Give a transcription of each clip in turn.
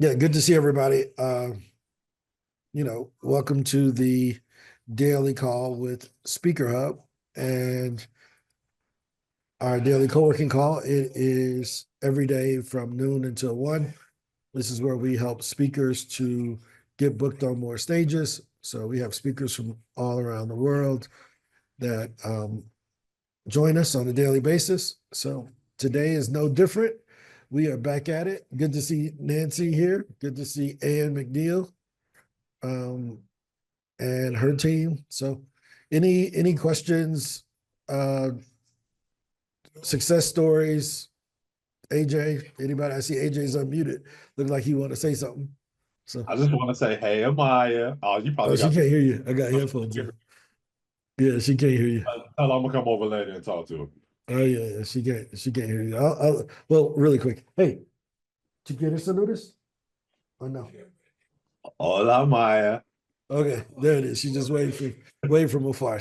Yeah, good to see everybody. Welcome to the daily call with SpeakerHub and our daily co-working call. It is every day from noon until 1. This is where we help speakers to get booked on more stages. So we have speakers from all around the world that join us on a daily basis. So today is no different. We are back at it. Good to see Nancy here. Good to see Ann McNeil and her team. So any questions, success stories? AJ, anybody? I see AJ's unmuted. Look like he want to say something. So I just want to say, hey, Amaya. Oh, you probably she got can't hear you. I got headphones in. Yeah, she can't hear you. Tell her I'm gonna come over later and talk to her. Oh yeah, she can't hear you. Well, really quick. Hey, did you get us a notice? Or no? Hola, Maya. Okay, there it is. She's just waiting from afar.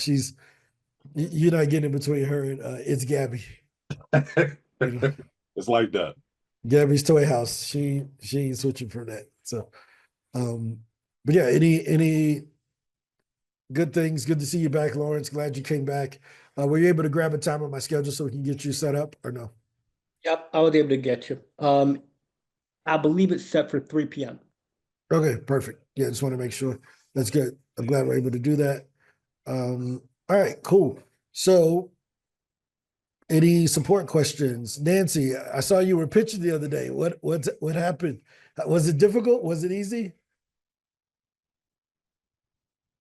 You're not getting in between her and it's Gabby. You know, It's like that. Gabby's Toy House. She ain't switching from that. So, but yeah, any good things? Good to see you back, Lawrence. Glad you came back. Were you able to grab a time on my schedule so we can get you set up or no? Yep, I was able to get you. I believe it's set for 3 p.m. Okay, perfect. Yeah, just want to make sure. That's good. I'm glad we're able to do that. All right, cool. So any support questions? Nancy, I saw you were pitching the other day. What happened? Was it difficult? Was it easy?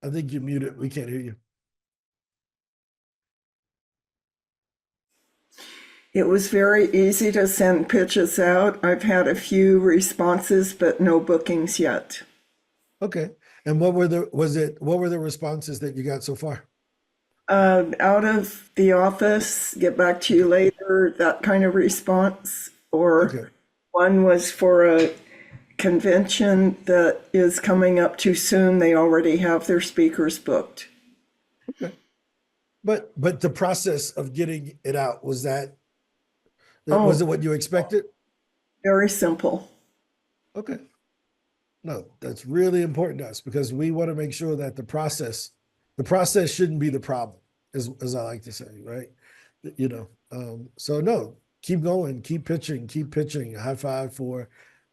I think you're muted. We can't hear you. It was very easy to send pitches out. I've had a few responses, but no bookings yet. Okay. And what were the responses that you got so far? Out of the office, get back to you later, that kind of response. Or Okay. one was for a convention that is coming up too soon. They already have their speakers booked. Okay. But the process of getting it out, was it what you expected? Very simple. Okay. No, that's really important to us because we want to make sure that the process shouldn't be the problem, as I like to say, right? So no, keep going, keep pitching. High five for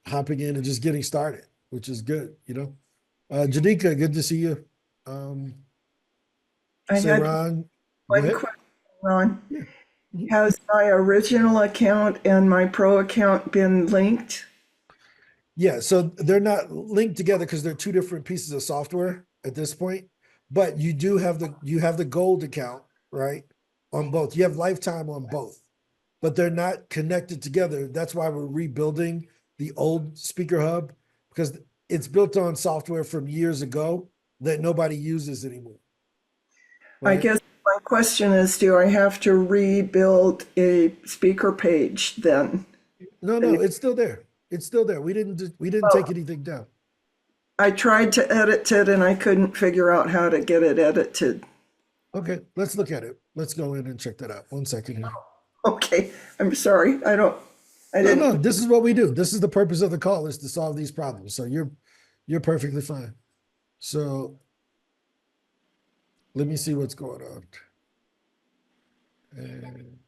hopping in and just getting started, which is good, Janika, good to see you. I had Ron, go one ahead. question, Ron. Yeah. Has my original account and my pro account been linked? Yeah, so they're not linked together because they're two different pieces of software at this point. But you do have the gold account, right? On both. You have lifetime on both, but they're not connected together. That's why we're rebuilding the old SpeakerHub because it's built on software from years ago that nobody uses anymore. I Right? guess my question is, do I have to rebuild a speaker page then? No, it's still there. It's still there. We didn't take anything down. I tried to edit it and I couldn't figure out how to get it edited. Okay, let's look at it. Let's go in and check that out. 1 second here. Okay, I'm sorry. I didn't. No, this is what we do. This is the purpose of the call, is to solve these problems. So you're perfectly fine. So let me see what's going on. And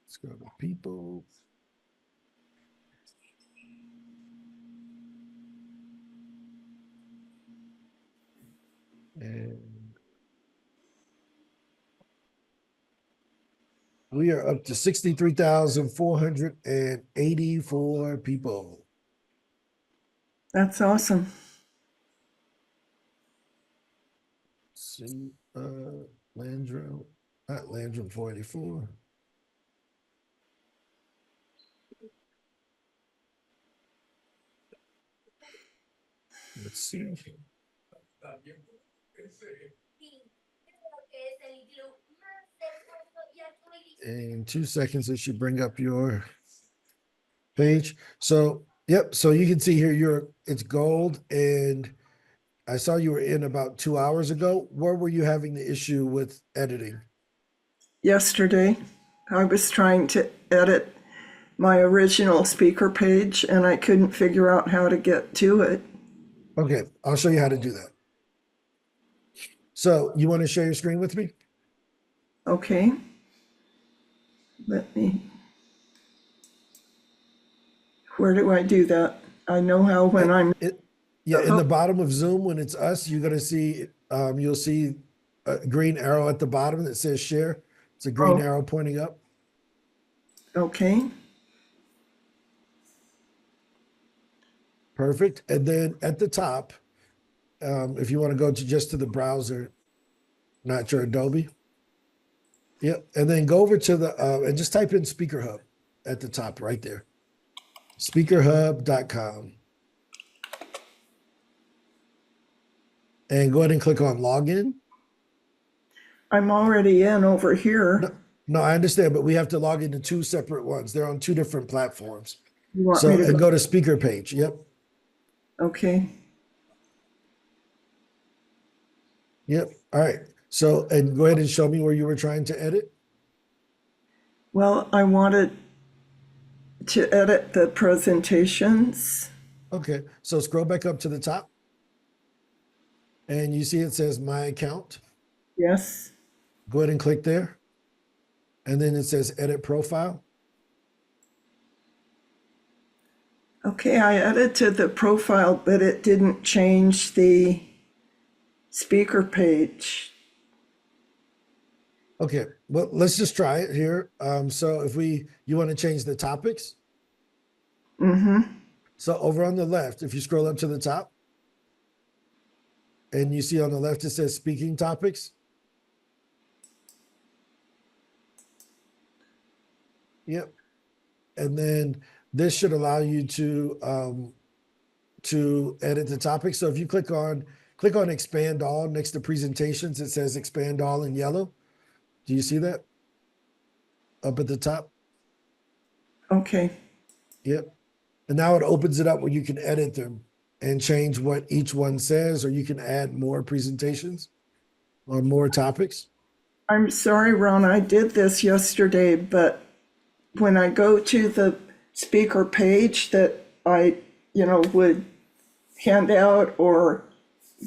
let's go to people. And we are up to 63,484 people. That's awesome. Let's see, Landrum, not Landrum 484. Let's see. In 2 seconds, it should bring up your page. So, yep. So you can see here, it's gold, and I saw you were in about 2 hours ago. Where were you having the issue with editing? Yesterday, I was trying to edit my original speaker page and I couldn't figure out how to get to it. Okay, I'll show you how to do that. So you want to share your screen with me? Okay. Where do I do that? I know how when I'm, Yeah, in the bottom of Zoom, when it's us, you're gonna see, you'll see a green arrow at the bottom that says share. It's a green Oh. arrow pointing up. okay. Perfect. And then at the top, if you want to go to just to the browser, not your Adobe. Yep. And then go over to the, and just type in SpeakerHub at the top right there. SpeakerHub.com. And go ahead and click on login. I'm already in over here. No, I understand, but we have to log into two separate ones. They're on two different platforms. You want So, me to and go to speaker page. Yep. Okay. Yep. All right. So, and go ahead and show me where you were trying to edit. Well, I wanted to edit the presentations. Okay. So scroll back up to the top. And you see it says my account. Yes. Go ahead and click there. And then it says edit profile. Okay, I edited the profile, but it didn't change the speaker page. Okay. Well, let's just try it here. So if you want to change the topics. Mm-hmm. So over on the left, if you scroll up to the top, and you see on the left, it says speaking topics. Yep. And then this should allow you to edit the topic. So if you click on expand all next to presentations, it says expand all in yellow. Do you see that up at the top? Okay. Yep. And now it opens it up where you can edit them and change what each one says, or you can add more presentations or more topics. I'm sorry, Ron, I did this yesterday, but when I go to the speaker page that I, would hand out or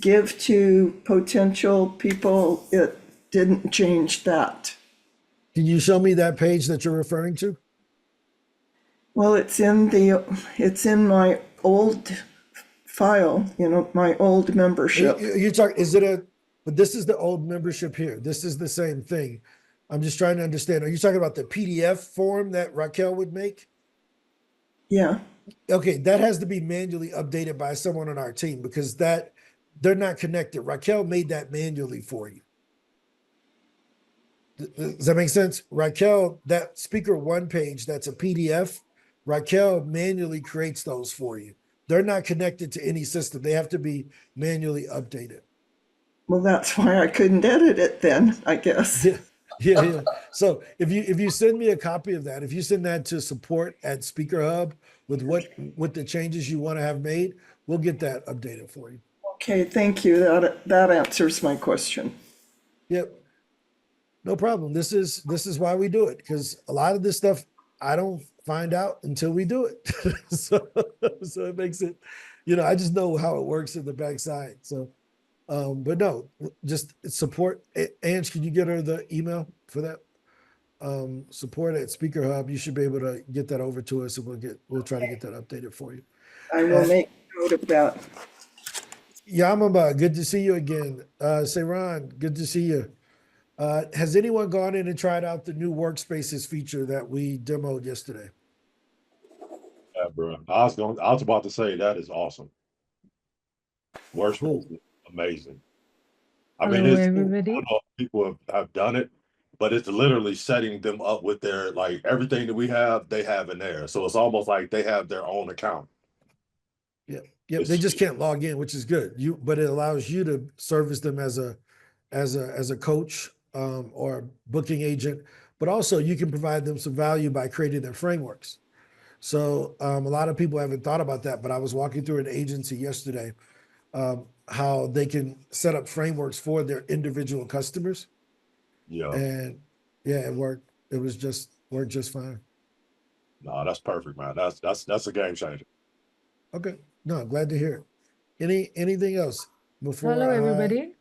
give to potential people, it didn't change that. Can you show me that page that you're referring to? Well, it's in my old file, my old membership. You talk, but this is the old membership here. This is the same thing. I'm just trying to understand. Are you talking about the PDF form that Raquel would make? Yeah. Okay, that has to be manually updated by someone on our team because they're not connected. Raquel made that manually for you. Does that make sense? Raquel, that speaker one page, that's a PDF. Raquel manually creates those for you. They're not connected to any system. They have to be manually updated. Well, that's why I couldn't edit it then, I guess. Yeah. So if you send me a copy of that, if you send that to support@SpeakerHub with what the changes you want to have made, we'll get that updated for you. Okay, thank you. That answers my question. Yep. No problem. This is why we do it, because a lot of this stuff I don't find out until we do it. so it makes it, I just know how it works in the backside. So but no, just support. Ange, can you get her the email for that? Support@SpeakerHub. You should be able to get that over to us, and we'll try to get that updated for you. I will make note of that. Yamama, good to see you again. Seyran, good to see you. Has anyone gone in and tried out the new workspaces feature that we demoed yesterday? Yeah, bro. I was about to say that is awesome. Workspace is amazing. I mean, Hello, I everybody. don't know if people have done it, but it's literally setting them up with their, like, everything that we have, they have in there. So it's almost like they have their own account. Yeah. They just can't log in, which is good. But it allows you to service them as a coach or booking agent, but also you can provide them some value by creating their frameworks. So a lot of people haven't thought about that, but I was walking through an agency yesterday, how they can set up frameworks for their individual customers. Yeah. And yeah, it worked. It worked just fine. No, that's perfect, man. That's a game changer. Okay. No, glad to hear it. Anything else Hello, before everybody.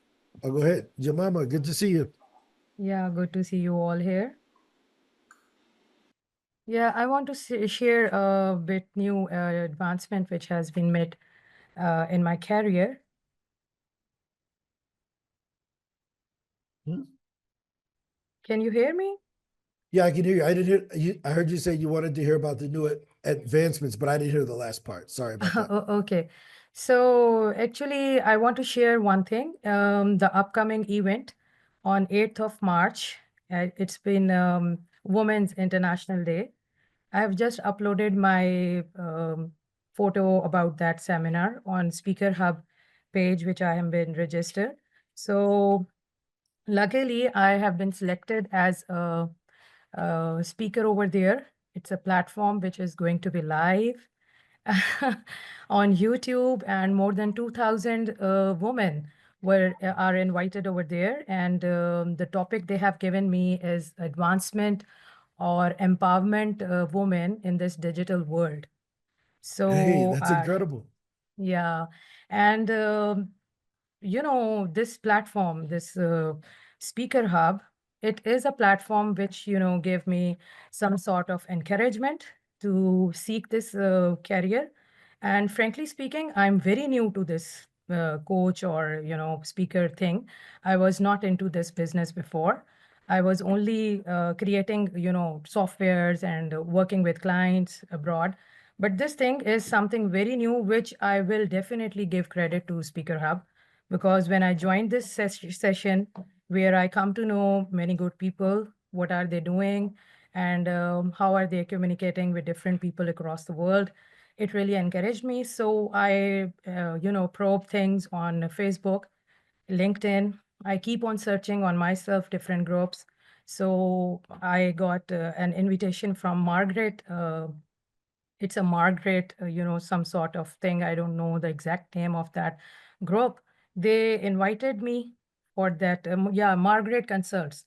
I'll go ahead. Jemima, good to see you. Yeah, good to see you all here. Yeah, I want to share a bit new advancement which has been made in my career. Hmm? Can you hear me? Yeah, I can hear you. I didn't hear you. I heard you say you wanted to hear about the new advancements, but I didn't hear the last part. Sorry about that. Okay. So actually, I want to share one thing. The upcoming event on 8th of March, it's been Women's International Day. I have just uploaded my photo about that seminar on SpeakerHub page, which I have been registered. So luckily, I have been selected as a speaker over there. It's a platform which is going to be live on YouTube, and more than 2,000 women are invited over there. And the topic they have given me is advancement or empowerment women in this digital world. Hey, So, that's incredible. yeah, and this platform, this Speaker Hub, it is a platform which gave me some sort of encouragement to seek this career. And frankly speaking, I'm very new to this coach or speaker thing. I was not into this business before. I was only creating softwares and working with clients abroad. But this thing is something very new, which I will definitely give credit to Speaker Hub, because when I joined this session, where I come to know many good people, what are they doing, and how are they communicating with different people across the world, it really encouraged me. So I, probe things on Facebook, LinkedIn. I keep on searching on myself different groups. So I got an invitation from Margaret. It's a Margaret, some sort of thing. I don't know the exact name of that group. They invited me for that. Yeah, Margaret Consults.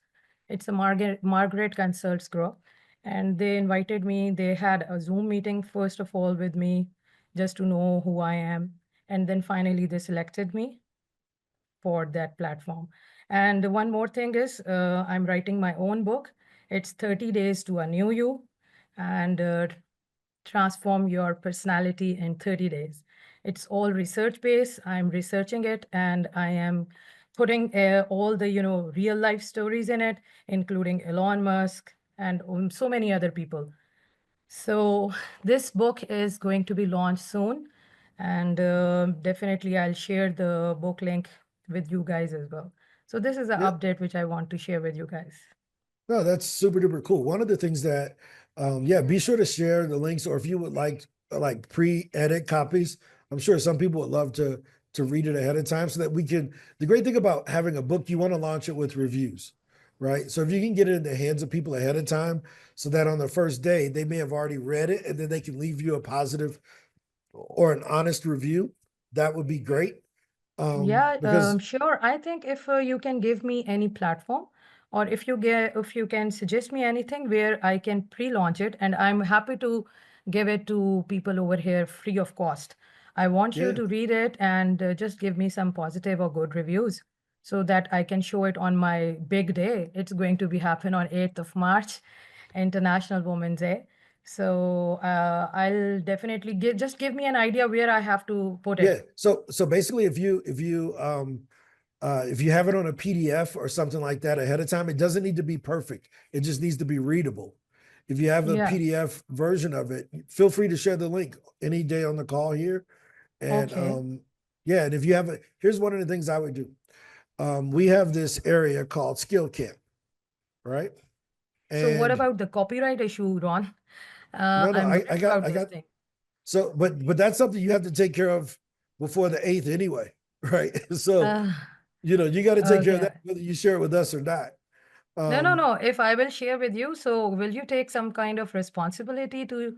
It's a Margaret Consults group. And they invited me. They had a Zoom meeting, first of all, with me, just to know who I am. And then finally, they selected me for that platform. And one more thing is, I'm writing my own book. It's 30 Days to a New You. And transform your personality in 30 days. It's all research based. I'm researching it, and I am putting all the real life stories in it, including Elon Musk and so many other people. So this book is going to be launched soon, and definitely I'll share the book link with you guys as well. So this is an Yeah. update which I want to share with you guys. No, that's super duper cool. One of the things that, yeah, be sure to share the links, or if you would like pre-edit copies, I'm sure some people would love to read it ahead of time so that we can. The great thing about having a book, you want to launch it with reviews, right? So if you can get it in the hands of people ahead of time, so that on the first day they may have already read it, and then they can leave you a positive or an honest review, that would be great. Yeah, Because sure. I think if you can give me any platform, or if you can suggest me anything where I can pre-launch it, and I'm happy to give it to people over here free of cost. I want you yeah, to read it and just give me some positive or good reviews so that I can show it on my big day. It's going to be happen on 8th of March, International Women's Day. So I'll definitely just give me an idea where I have to put yeah. it. So basically, if you have it on a PDF or something like that ahead of time, it doesn't need to be perfect. It just needs to be readable. If you have the Yeah. PDF version of it, feel free to share the link any day on the call here. And Okay. yeah, and if you have it, here's one of the things I would do. We have this area called Skill Camp, right? So what And about the copyright issue, Ron? no, I'm I worried got about I this got thing. so but that's something you have to take care of before the 8th anyway, right? So Uh, you got to take care of that okay. whether you share it with us or not. No, no, Um, no. If I will share with you, so will you take some kind of responsibility to,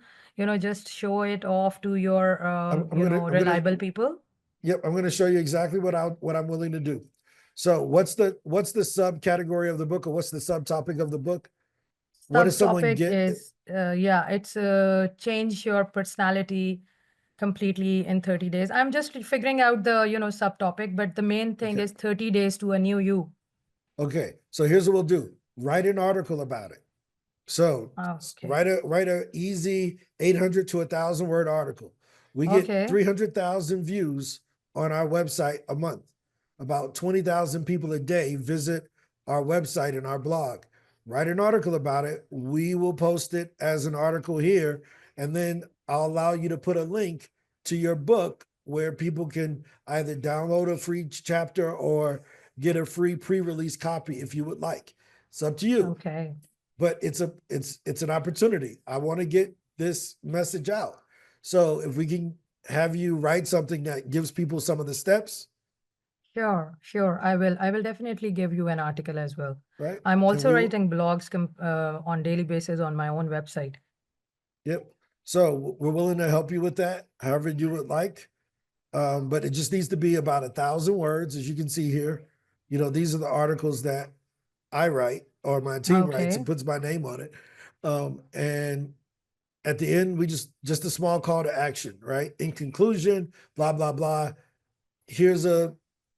just show it off to your, I'm gonna, reliable people? yep, I'm gonna show you exactly what I'm willing to do. So what's the subcategory of the book, or what's the subtopic of the book? What does someone Subtopic get? is yeah, it's change your personality completely in 30 days. I'm just figuring out the, subtopic, but the main thing Okay. is 30 days to a new you. Okay, so here's what we'll do. Write an article about it. So Okay. write a easy 800 to 1,000 word article. We get Okay. 300,000 views on our website a month. About 20,000 people a day visit our website and our blog. Write an article about it. We will post it as an article here, and then I'll allow you to put a link to your book where people can either download a free chapter or get a free pre-release copy if you would like. It's up to you. Okay. But it's an opportunity. I want to get this message out. So if we can have you write something that gives people some of the steps, Sure, sure. I will definitely give you an article as well. right? I'm And also we will- writing blogs on daily basis on my own website. Yep. So we're willing to help you with that, however you would like. But it just needs to be about 1,000 words, as you can see here. These are the articles that I write or my team writes Okay. and puts my name on it. And at the end, we just a small call to action, right? In conclusion, blah, blah, blah. Here's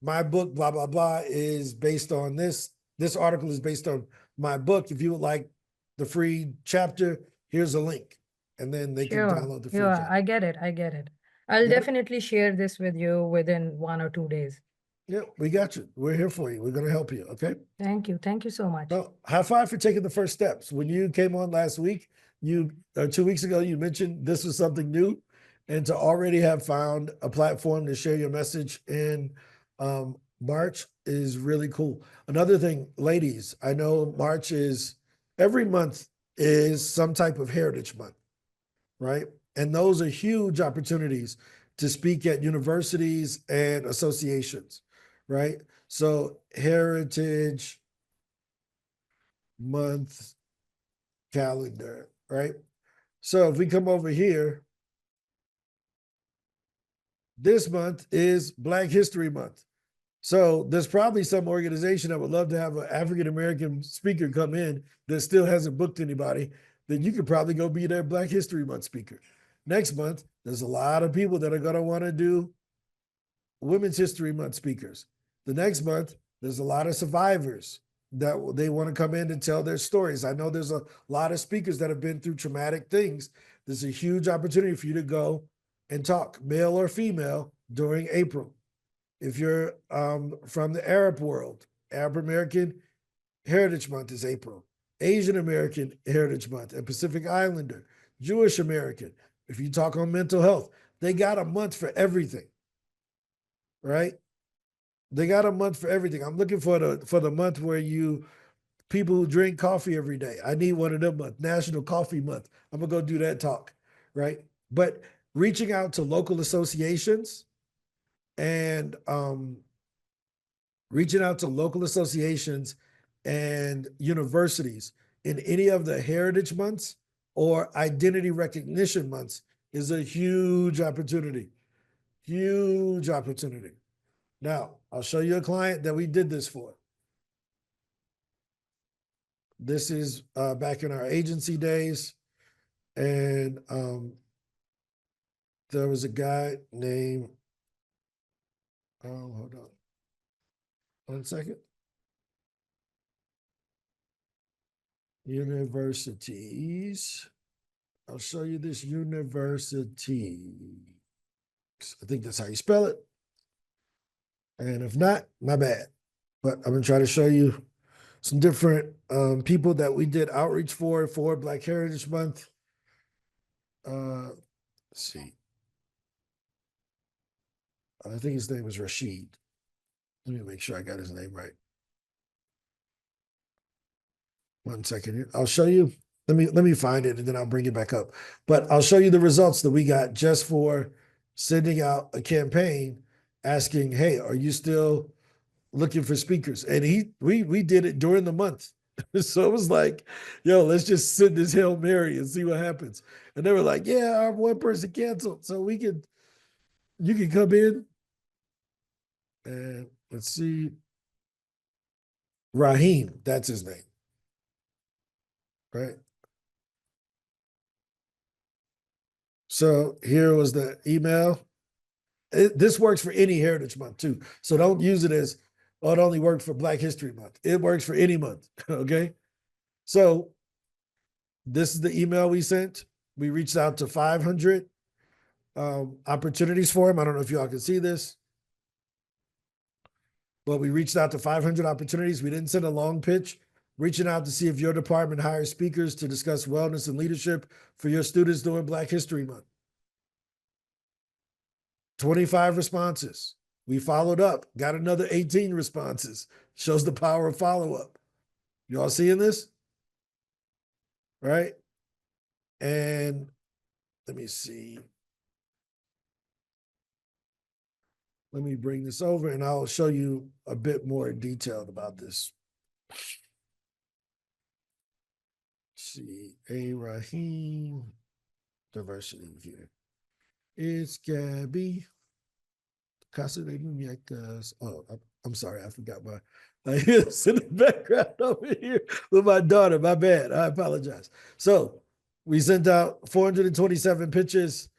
my book, blah, blah, blah, is based on this. This article is based on my book. If you would like the free chapter, here's a link. And then they can Sure. download the free Yeah, chapter. I get it. I get it. I'll Yep. definitely share this with you within 1 or 2 days. Yep, we got you. We're here for you. We're going to help you. Okay. Thank you. Thank you so much. No, high five for taking the first steps. When you came on last week, 2 weeks ago, you mentioned this was something new, and to already have found a platform to share your message in March is really cool. Another thing, ladies, I know March is every month is some type of Heritage Month, right? And those are huge opportunities to speak at universities and associations, right? So Heritage Month calendar, right? So if we come over here, this month is Black History Month. So there's probably some organization that would love to have an African American speaker come in that still hasn't booked anybody. Then you could probably go be their Black History Month speaker. Next month, there's a lot of people that are going to want to do Women's History Month speakers. The next month, there's a lot of survivors that they want to come in and tell their stories. I know there's a lot of speakers that have been through traumatic things. There's a huge opportunity for you to go and talk, male or female, during April. If you're from the Arab world, Arab American Heritage Month is April. Asian American Heritage Month and Pacific Islander, Jewish American. If you talk on mental health, they got a month for everything, right? They got a month for everything. I'm looking for the month where people who drink coffee every day. I need one of them month, National Coffee Month. I'm gonna go do that talk, right? But reaching out to local associations and universities in any of the heritage months or identity recognition months is a huge opportunity. Huge opportunity. Now, I'll show you a client that we did this for. This is back in our agency days. And there was a guy named, hold on 1 second. Universities. I'll show you this university. I think that's how you spell it. And if not, my bad. But I'm gonna try to show you some different people that we did outreach for Black Heritage Month. Let's see. I think his name was Rashid. Let me make sure I got his name right. 1 second here. I'll show you. Let me find it and then I'll bring it back up. But I'll show you the results that we got just for sending out a campaign asking, hey, are you still looking for speakers? And we did it during the month. So it was like, yo, let's just send this Hail Mary and see what happens. And they were like, yeah, our one person canceled. So you can come in and let's see. Raheem, that's his name. Right? So here was the email. This works for any Heritage Month too. So don't use it as, oh, it only worked for Black History Month. It works for any month. Okay. So this is the email we sent. We reached out to 500 opportunities for him. I don't know if y'all can see this, but we reached out to 500 opportunities. We didn't send a long pitch, reaching out to see if your department hires speakers to discuss wellness and leadership for your students during Black History Month. 25 responses. We followed up, got another 18 responses. Shows the power of follow-up. You all seeing this? Right? And let me see. Let me bring this over and I'll show you a bit more detailed about this. Let's see, Rahim, diversity here. It's Gabby. Casa de Muñecas. Oh, I'm sorry, I forgot my. I hear this in the background over here with my daughter. My bad. I apologize. So we sent out 427 pitches,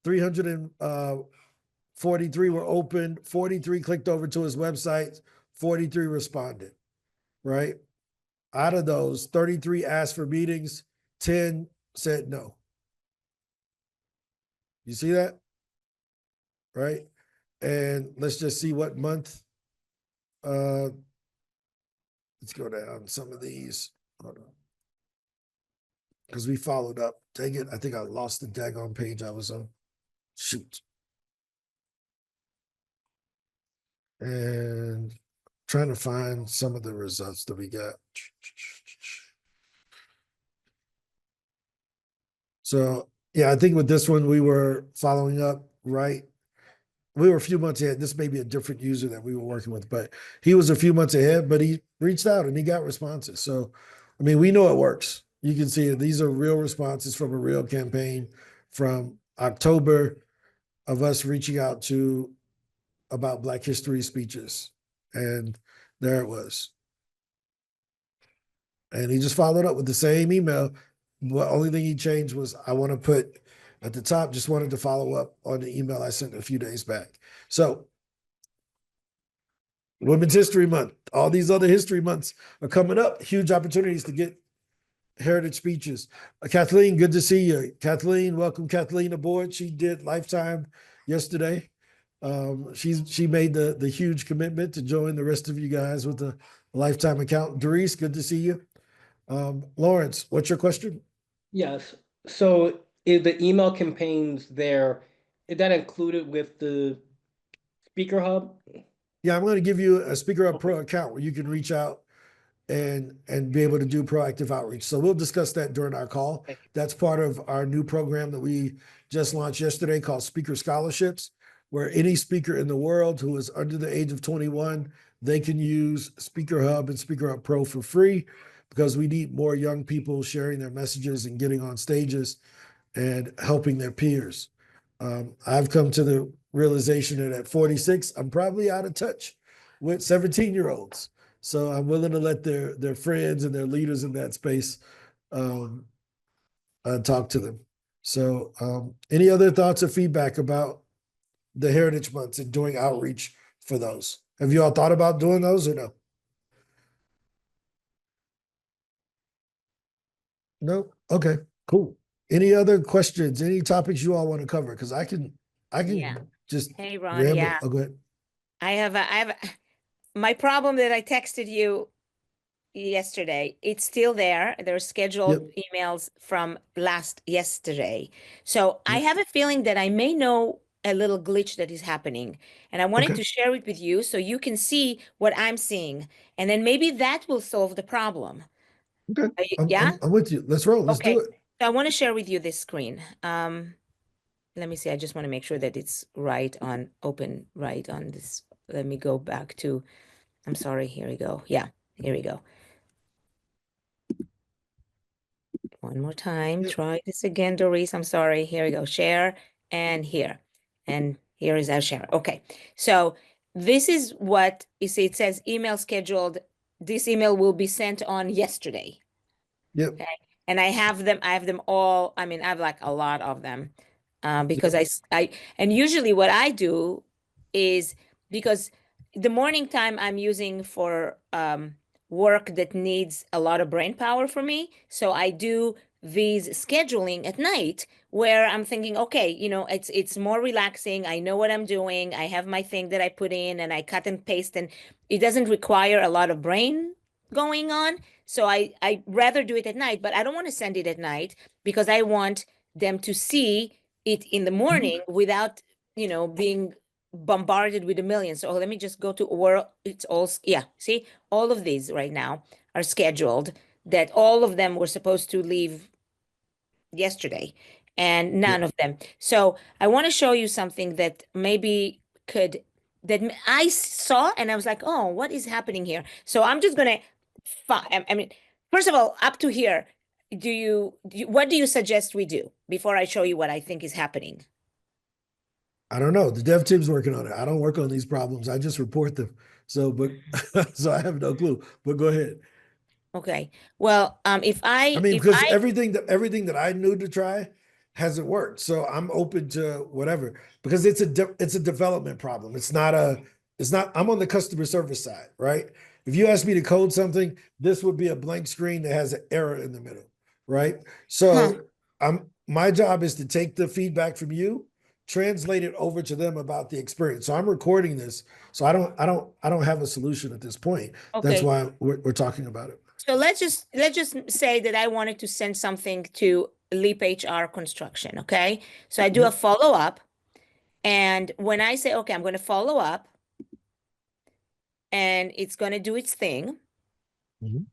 343 were opened, 43 clicked over to his website, 43 responded, right? Out of those, 33 asked for meetings, 10 said no. You see that? Right? And let's just see what month. Let's go down some of these. Hold on. Because we followed up. Dang it, I think I lost the daggone page I was on. Shoot. And trying to find some of the results that we got. So yeah, I think with this one, we were following up, right? We were a few months ahead. This may be a different user that we were working with, but he was a few months ahead, but he reached out and he got responses. So, I mean, we know it works. You can see it. These are real responses from a real campaign from October of us reaching out to about Black History speeches. And there it was. And he just followed up with the same email. The only thing he changed was I want to put at the top, just wanted to follow up on the email I sent a few days back. So Women's History Month, all these other history months are coming up. Huge opportunities to get heritage speeches. Kathleen, good to see you. Kathleen, welcome Kathleen aboard. She did Lifetime yesterday. She made the huge commitment to join the rest of you guys with the Lifetime account. Doris, good to see you. Lawrence, what's your question? Yes. So is the email campaigns there, is that included with the SpeakerHub? Yeah, I'm going to give you a SpeakerHub Pro account where you can reach out and be able to do proactive outreach. So we'll discuss that during our call. Okay. That's part of our new program that we just launched yesterday called Speaker Scholarships, where any speaker in the world who is under the age of 21, they can use SpeakerHub and SpeakerHub Pro for free because we need more young people sharing their messages and getting on stages and helping their peers. I've come to the realization that at 46, I'm probably out of touch with 17-year-olds. So I'm willing to let their friends and their leaders in that space talk to them. So any other thoughts or feedback about the Heritage Months and doing outreach for those? Have you all thought about doing those or no? No? Okay, cool. Any other questions, any topics you all want to cover? Because I can Yeah. just Hey, Ron, ramble. yeah. Oh, go ahead. I have my problem that I texted you yesterday. It's still there. There's scheduled emails from yesterday. So I have a feeling that I may know a little glitch that is happening. And I wanted Okay. to share it with you so you can see what I'm seeing. And then maybe that will solve the problem. Okay. Yeah? I'm with you. Let's roll. Let's Okay. do it. So I want to share with you this screen. Let me see. I just want to make sure that it's right on this. Let me go back to, I'm sorry. Here we go. Yeah, here we go. One more time. Yep. Try this again, Doris. I'm sorry. Here we go. Share and here. And here is our share. Okay. So this is what you see. It says email scheduled. This email will be sent on yesterday. Yep. Okay. And I have them all. I mean, I have like a lot of them. because and usually what I do is, because the morning time I'm using for work that needs a lot of brain power for me. So I do these scheduling at night where I'm thinking, okay, it's more relaxing. I know what I'm doing. I have my thing that I put in and I cut and paste, and it doesn't require a lot of brain going on. So I rather do it at night, but I don't want to send it at night because I want them to see it in the morning without, being bombarded with a million. So let me just go to where it's all, yeah, see, all of these right now are scheduled, that all of them were supposed to leave yesterday and none of them. So I want to show you something that maybe I saw and I was like, oh, what is happening here? So I'm just going to, I mean, first of all, up to here, what do you suggest we do before I show you what I think is happening? I don't know. The dev team's working on it. I don't work on these problems. I just report them. So I have no clue. But go ahead. Okay. Well, I mean, because everything that I knew to try hasn't worked. So I'm open to whatever, because it's a development problem. I'm on the customer service side, right? If you ask me to code something, this would be a blank screen that has an error in the middle, right? So my job is to take the feedback from you, translate it over to them about the experience. So I'm recording this. So I don't have a solution at this point. Okay. That's why we're talking about it. So let's just say that I wanted to send something to Leap HR Construction. Okay. So I do a follow-up. And when I say, okay, I'm going to follow up and it's going to do its thing. Mhm.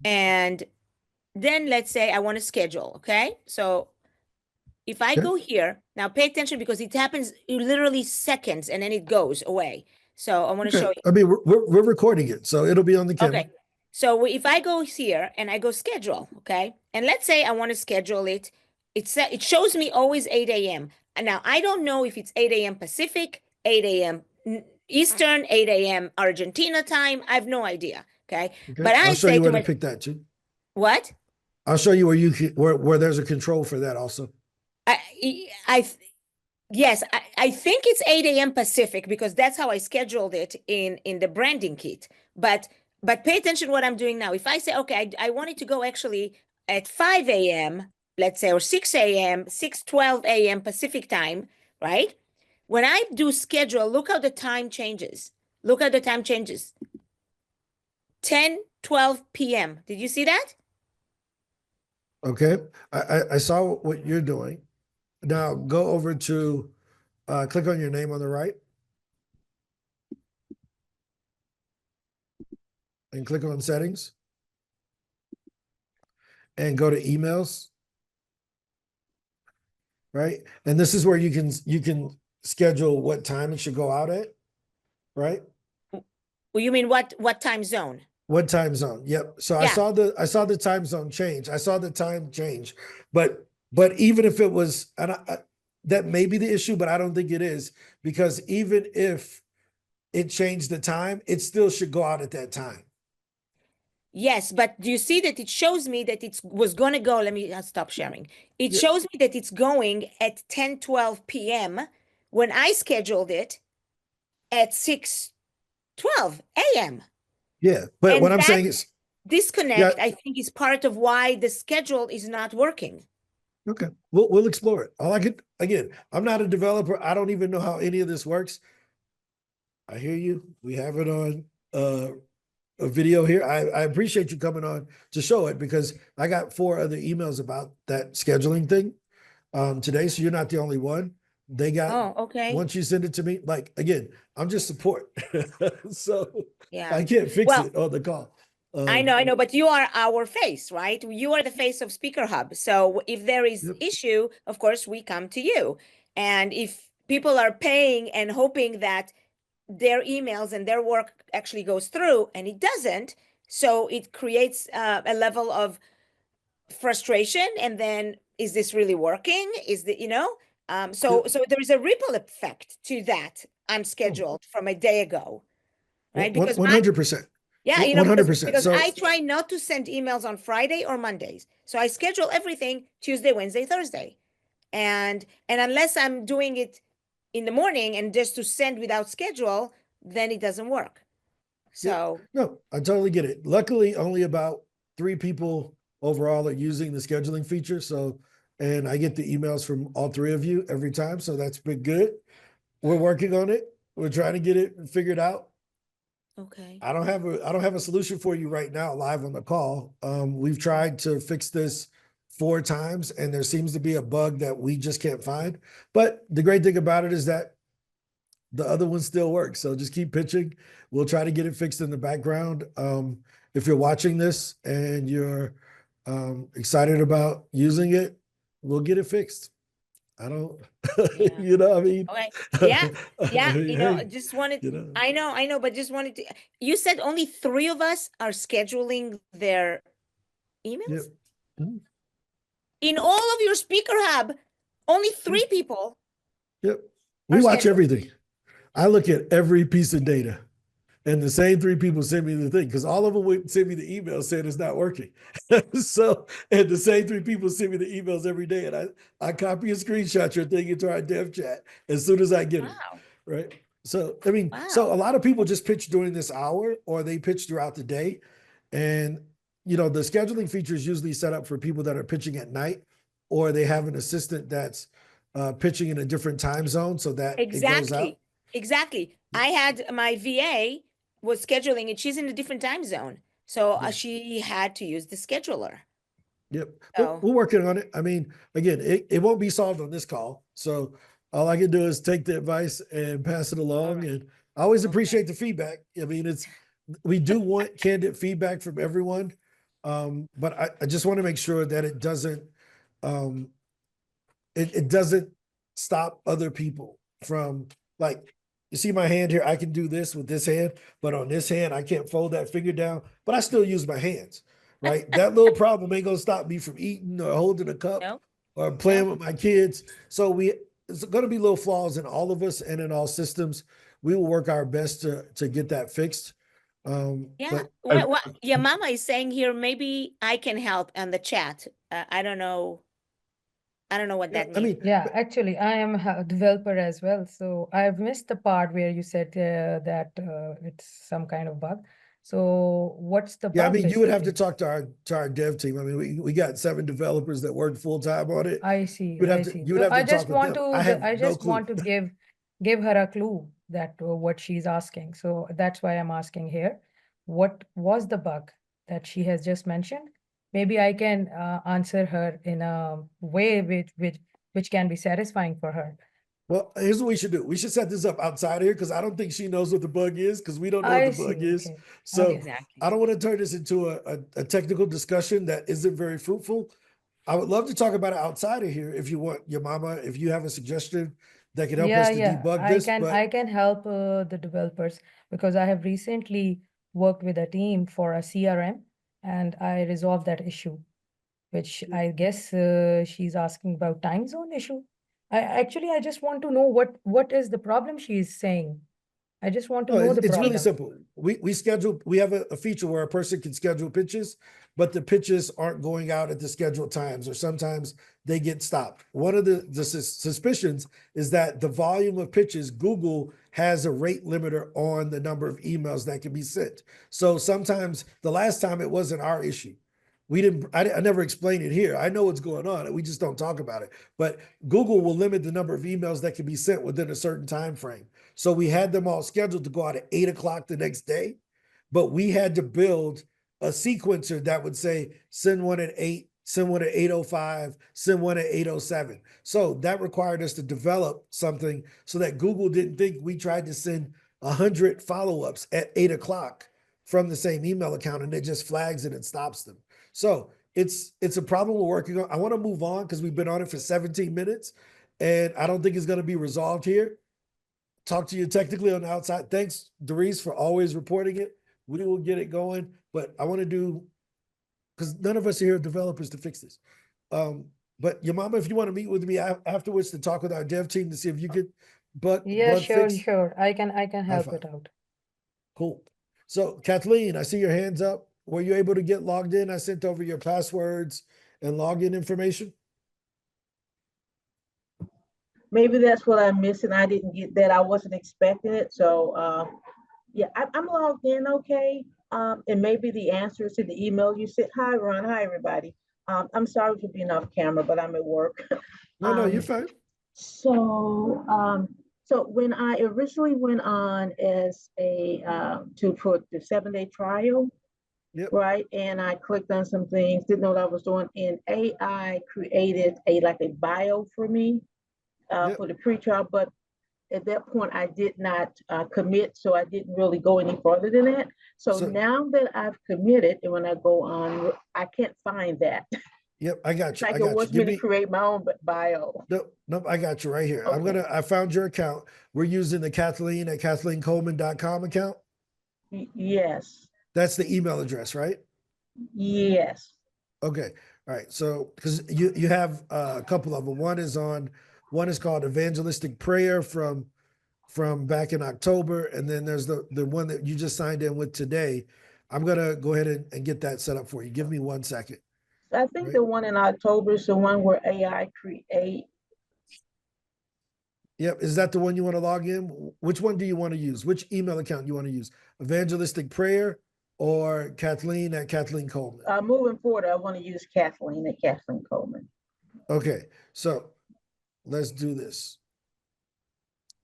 And then let's say I want to schedule. Okay. So if I go here, now pay attention because it happens in literally seconds and then it goes away. So I want to show you. I mean, we're recording it, so it'll be on the camera. Okay. So if I go here and I go schedule, okay, and let's say I want to schedule it, it shows me always 8 a.m. And now I don't know if it's 8 a.m. Pacific, 8 a.m. Eastern, 8 a.m. Argentina time. I have no idea. Okay. But I'll show you where to pick that too. What? I'll show you where there's a control for that also. Yes, I think it's 8 a.m. Pacific because that's how I scheduled it in the branding kit. But pay attention to what I'm doing now. If I say, okay, I want it to go actually at 5 a.m., let's say, or 6 a.m., 6:12 a.m. Pacific time, right? When I do schedule, look how the time changes. Look how the time changes. 10:12 p.m. Did you see that? Okay. I saw what you're doing. Now go over to, click on your name on the right. And click on settings. And go to emails. Right? And this is where you can schedule what time it should go out at, right? Well, you mean what time zone? What time zone? Yep. So Yeah. I saw the time zone change. I saw the time change. But even if it was, that may be the issue, but I don't think it is, because even if it changed the time, it still should go out at that time. Yes, but do you see that it shows me that it was going to go? Let me stop sharing. It shows me that it's going at 10:12 p.m. when I scheduled it at 6:12 a.m. Yeah, but And what I'm saying is, disconnect, I think, is part of why the schedule is not working. okay, we'll explore it. Again, I'm not a developer. I don't even know how any of this works. I hear you. We have it on a video here. I appreciate you coming on to show it, because I got 4 other emails about that scheduling thing today. So you're not the only one. They got, okay. Once you send it to me, like, again, I'm just support. So Yeah. I can't fix it on the call. I know, but you are our face, right? You are the face of SpeakerHub. So if there is issue, of course, we come to you. And if people are paying and hoping that their emails and their work actually goes through and it doesn't, so it creates a level of frustration. And then, is this really working? Is the, so there is a ripple effect to that unscheduled from a day ago, right? Because 100%. yeah, 100%. Because I try not to send emails on Friday or Mondays. So I schedule everything Tuesday, Wednesday, Thursday. And unless I'm doing it in the morning and just to send without schedule, then it doesn't work. So, No, I totally get it. Luckily, only about 3 people overall are using the scheduling feature. So, and I get the emails from all 3 of you every time. So that's been good. We're working on it. We're trying to get it figured out. okay. I don't have a solution for you right now live on the call. We've tried to fix this 4 times and there seems to be a bug that we just can't find. But the great thing about it is that the other one still works. So just keep pitching. We'll try to get it fixed in the background. If you're watching this and you're excited about using it, we'll get it fixed. I don't, Yeah. you know, I mean, Okay. Yeah. Yeah. I mean, You know, hey, just wanted, you know, I know, but just wanted to, you said only 3 of us are scheduling their emails? yep. Mhm. In all of your SpeakerHub, only 3 people. Yep. We Are watch scheduled. everything. I look at every piece of data. And the same 3 people send me the thing because all of them would send me the email saying it's not working. So, and the same 3 people send me the emails every day. And I copy and screenshot your thing into our dev chat as soon as I get it. Wow. Right. So, I mean, so a Wow. lot of people just pitch during this hour or they pitch throughout the day. And, you know, the scheduling feature is usually set up for people that are pitching at night or they have an assistant that's pitching in a different time zone so that it goes out. Exactly. I had my VA was scheduling it. She's in a different time zone. So Yeah. she had to use the scheduler. Yep. So- We're working on it. I mean, again, it won't be solved on this call. So all I can do is take the advice and pass it along. right. And I always Okay. appreciate the feedback. I mean, we do want candid feedback from everyone. But I just want to make sure that it doesn't it doesn't stop other people from like you see my hand here, I can do this with this hand, but on this hand, I can't fold that finger down, but I still use my hands, right? That little problem ain't gonna stop me from eating or holding a cup No. or playing with my kids. So it's gonna be little flaws in all of us and in all systems. We will work our best to get that fixed. Yeah. But What your mama is saying here, maybe I can help on the chat. I don't know. I don't know what that I means. mean, Yeah, actually, I am a developer as well. So I've missed the part where you said that it's some kind of bug. So what's the yeah, I bug mean, you would have to basically? talk to our dev team. I mean, we got 7 developers that work full time on it. I see, You would I have to see. you would So have I to talk just with want them. to I have I no just clue. want to give her a clue that what she's asking. So that's why I'm asking here. What was the bug that she has just mentioned? Maybe I can answer her in a way which can be satisfying for her. Well, here's what we should do. We should set this up outside of here because I don't think she knows what the bug is because we don't know what I the bug see. is. Okay. So Okay. Exactly. I don't want to turn this into a technical discussion that isn't very fruitful. I would love to talk about it outside of here if you want, your mama, if you have a suggestion that could help us to debug this. I But can help the developers because I have recently worked with a team for a CRM and I resolved that issue, which I guess she's asking about time zone issue. I just want to know what is the problem she is saying. I just want to no, know the it's really problem. simple. We have a feature where a person can schedule pitches, but the pitches aren't going out at the scheduled times, or sometimes they get stopped. One of the suspicions is that the volume of pitches, Google has a rate limiter on the number of emails that can be sent. So sometimes the last time it wasn't our issue. I never explained it here. I know what's going on. We just don't talk about it. But Google will limit the number of emails that can be sent within a certain time frame. So we had them all scheduled to go out at 8 o'clock the next day, but we had to build a sequencer that would say send one at 8, send one at 8:05, send one at 8:07. So that required us to develop something so that Google didn't think we tried to send 100 follow-ups at 8 o'clock from the same email account and it just flags it and stops them. So it's a problem we're working on. I want to move on because we've been on it for 17 minutes and I don't think it's going to be resolved here. Talk to you technically on the outside. Thanks, Doris, for always reporting it. We will get it going, but I want to do, because none of us are here developers to fix this. But your mama, if you want to meet with me afterwards to talk with our dev team to see if you could bug fix. Sure. I can help five. it out. Cool. So Kathleen, I see your hands up. Were you able to get logged in? I sent over your passwords and login information. maybe that's what I'm missing. I didn't get that. I wasn't expecting it. So, yeah, I'm logged in okay. And maybe the answers to the email you sent. Hi, Ron. Hi, everybody. I'm sorry for being off camera, but I'm at work. No, you're Um, fine. so when I originally went on as for the 7-day trial, Yep. right? And I clicked on some things, didn't know what I was doing, and AI created a bio for me Yep. for the pre-trial, but at that point I did not commit, so I didn't really go any further than that. So now that I've committed, and when I go on, I can't find that. Yep, I got It's you. like I it got you. wants me to create my own bio. Nope, I got you right here. Okay. I found your account. We're using the Kathleen at KathleenColeman.com account. Yes. That's the email address, right? Yes. Okay. All right. So because you have a couple of them. One is called Evangelistic Prayer from back in October, and then there's the one that you just signed in with today. I'm gonna go ahead and get that set up for you. Give me 1 second. I think the one in October is the one where AI create. Yep. Is that the one you want to log in? Which one do you want to use? Which email account you want to use? Evangelistic Prayer or Kathleen at Kathleen Coleman? Moving forward, I want to use Kathleen at Kathleen Coleman. Okay. So let's do this.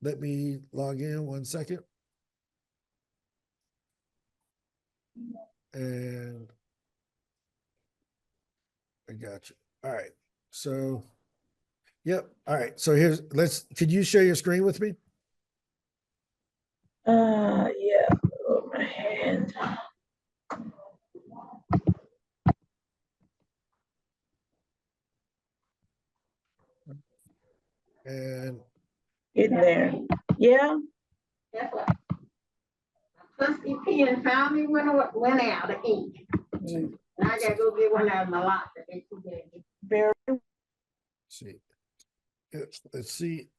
Let me log in 1 second. And I got you. All right. So, yep. All right. So could you share your screen with me? Yeah. Oh, my hand. And getting there. Yeah. That's what. Trustee Pen found me when I went out to eat. And I gotta go get one out of my lot. Very. see. Let's see.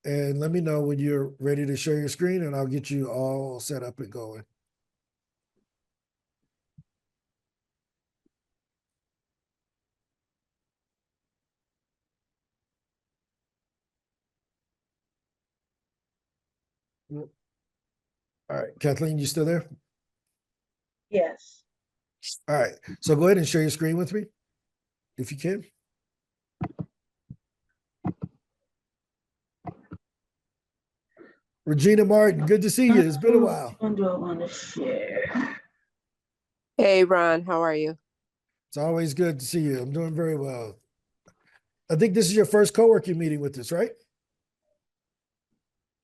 And let me know when you're ready to share your screen, and I'll get you all set up and going. All right, Kathleen, you still there? Yes. All right. So go ahead and share your screen with me, if you can. Regina Martin, good to see you. It's been a while. When do I want to share? Hey, Ron, how are you? It's always good to see you. I'm doing very well. I think this is your first co-working meeting with us, right?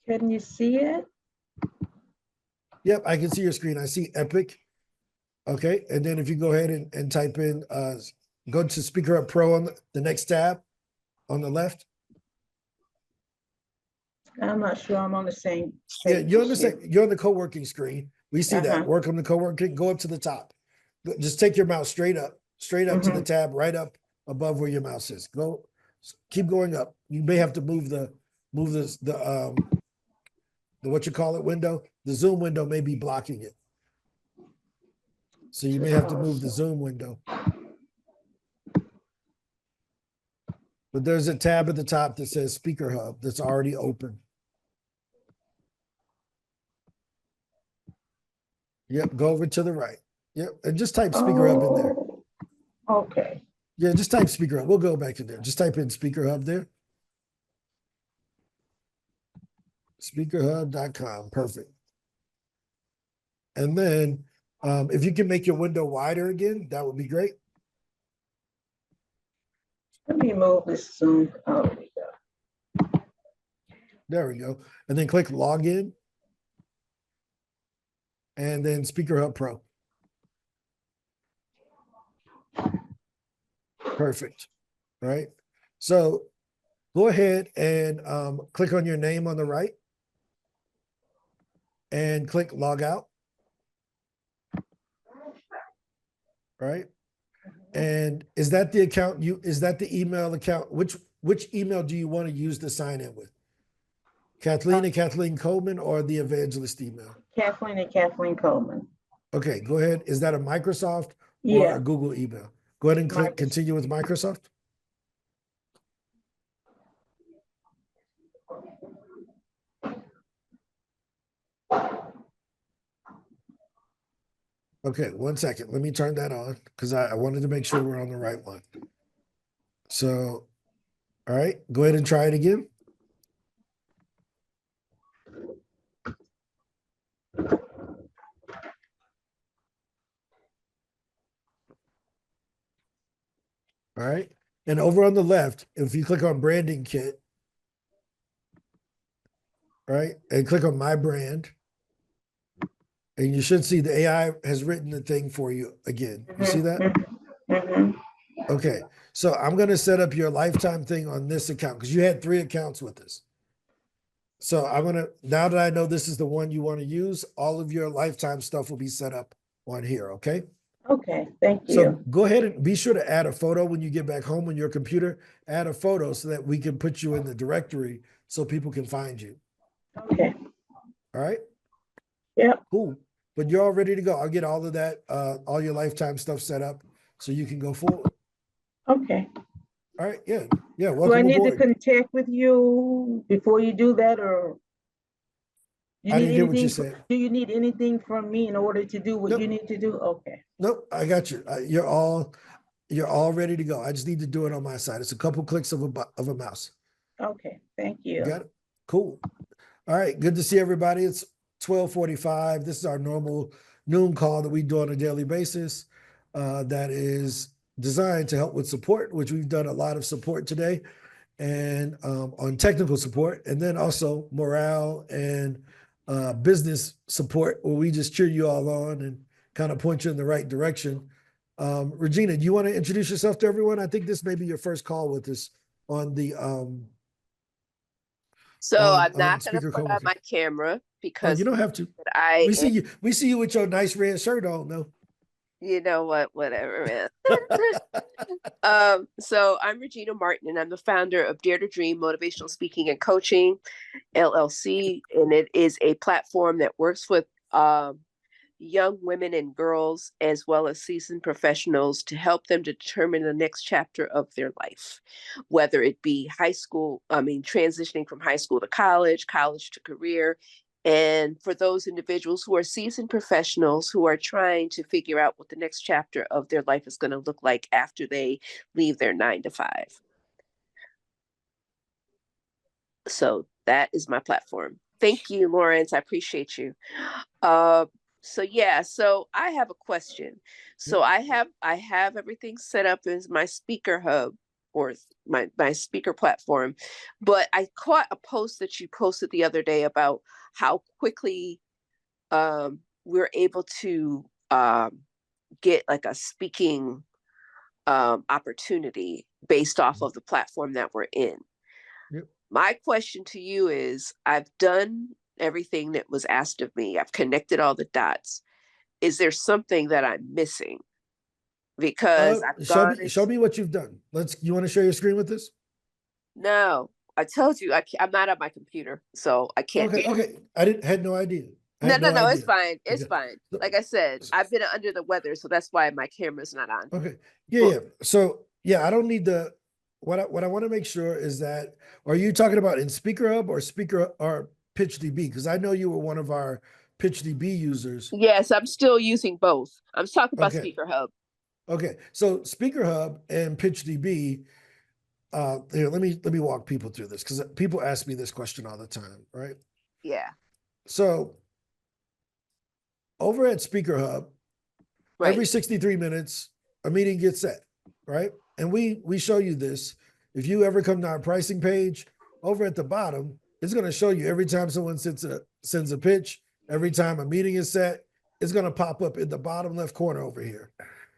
Can you see it? Yep, I can see your screen. I see Epic. Okay, and then if you go ahead and type in, go to SpeakerHub Pro on the next tab on the left. I'm not sure I'm on the same. Yeah, you're on the co-working screen. We see that. Work on the co-working. Go up to the top. Just take your mouse straight up to the tab right up above where your mouse is. Go, keep going up. You may have to move the what you call it window. The Zoom window may be blocking it. So you may have to move the Zoom window. But there's a tab at the top that says SpeakerHub that's already open. Yep, go over to the right. Yep, and just type SpeakerHub in there. Okay. Yeah, just type SpeakerHub. We'll go back in there. Just type in SpeakerHub there. SpeakerHub.com. Perfect. And then if you can make your window wider again, that would be great. Let me move this Zoom. Oh, there we go. There we go. And then click Login. And then SpeakerHub Pro. Perfect. All right. So go ahead and click on your name on the right. And click Log Out. Right. And is that the account is that the email account? Which email do you want to use to sign in with? Kathleen and Kathleen Coleman or the evangelist email? Kathleen and Kathleen Coleman. Okay, go ahead. Is that a Microsoft Yeah. or a Google email? Go ahead and click Microsoft. continue with Microsoft. Okay, 1 second. Let me turn that on because I wanted to make sure we're on the right one. So, all right, go ahead and try it again. All right. And over on the left, if you click on branding kit, right, and click on my brand, and you should see the AI has written the thing for you again. You see that? Mhm. Okay. So I'm going to set up your lifetime thing on this account because you had 3 accounts with us. So I'm going to, now that I know this is the one you want to use, all of your lifetime stuff will be set up on here. Okay. Okay, thank So you. go ahead and be sure to add a photo when you get back home on your computer. Add a photo so that we can put you in the directory so people can find you. Okay, All right. yep, Cool. But you're all ready to go. I'll get all of that, all your lifetime stuff set up so you can go forward. okay. All right. Yeah. Yeah. Do I Welcome need to aboard. contact with you before you do that, or you I need didn't hear what you anything? said. Do you need anything from me in order to do what you Nope. need to do? Okay, Nope. I got you. You're all ready to go. I just need to do it on my side. It's a couple clicks of a mouse. okay, thank You you. got it? Cool. All right. Good to see everybody. It's 12:45. This is our normal noon call that we do on a daily basis. That is designed to help with support, which we've done a lot of support today, and on technical support, and then also morale and business support, where we just cheer you all on and kind of point you in the right direction. Regina, do you want to introduce yourself to everyone? I think this may be your first call with us on the So I'm not going to speaker put on co-working. my camera Oh, because you don't have to. I We see you. We see you with your nice red shirt on, though. you know what, whatever, man. So I'm Regina Martin, and I'm the founder of Dare to Dream Motivational Speaking and Coaching, LLC, and it is a platform that works with young women and girls as well as seasoned professionals to help them determine the next chapter of their life, whether it be transitioning from high school to college, college to career. And for those individuals who are seasoned professionals who are trying to figure out what the next chapter of their life is going to look like after they leave their 9 to 5. So that is my platform. Thank you, Lawrence. I appreciate you. So I have a question. So I have everything set up as my SpeakerHub or my speaker platform, but I caught a post that you posted the other day about how quickly we're able to get like a speaking opportunity based off of the platform that we're in. Yep. My question to you is, I've done everything that was asked of me. I've connected all the dots. Is there something that I'm missing? Because I've show me what you've done. You want to share your screen with us? No, I told you I'm not on my computer, so I can't. Okay. I had no idea. No, idea. it's fine. It's fine. Like I said, I've been under the weather, so that's why my camera's not on. Okay. Yeah. So I don't need the. What I want to make sure is that, are you talking about in SpeakerHub or PitchDB? Because I know you were one of our PitchDB users. Yes, I'm still using both. I'm talking about Okay. SpeakerHub. Okay. So SpeakerHub and PitchDB. Here, let me walk people through this because people ask me this question all the time, right? Yeah. So over at SpeakerHub, Right. every 63 minutes, a meeting gets set, right? And we show you this. If you ever come to our pricing page, over at the bottom, it's going to show you every time someone sends a pitch, every time a meeting is set, it's going to pop up in the bottom left corner over here.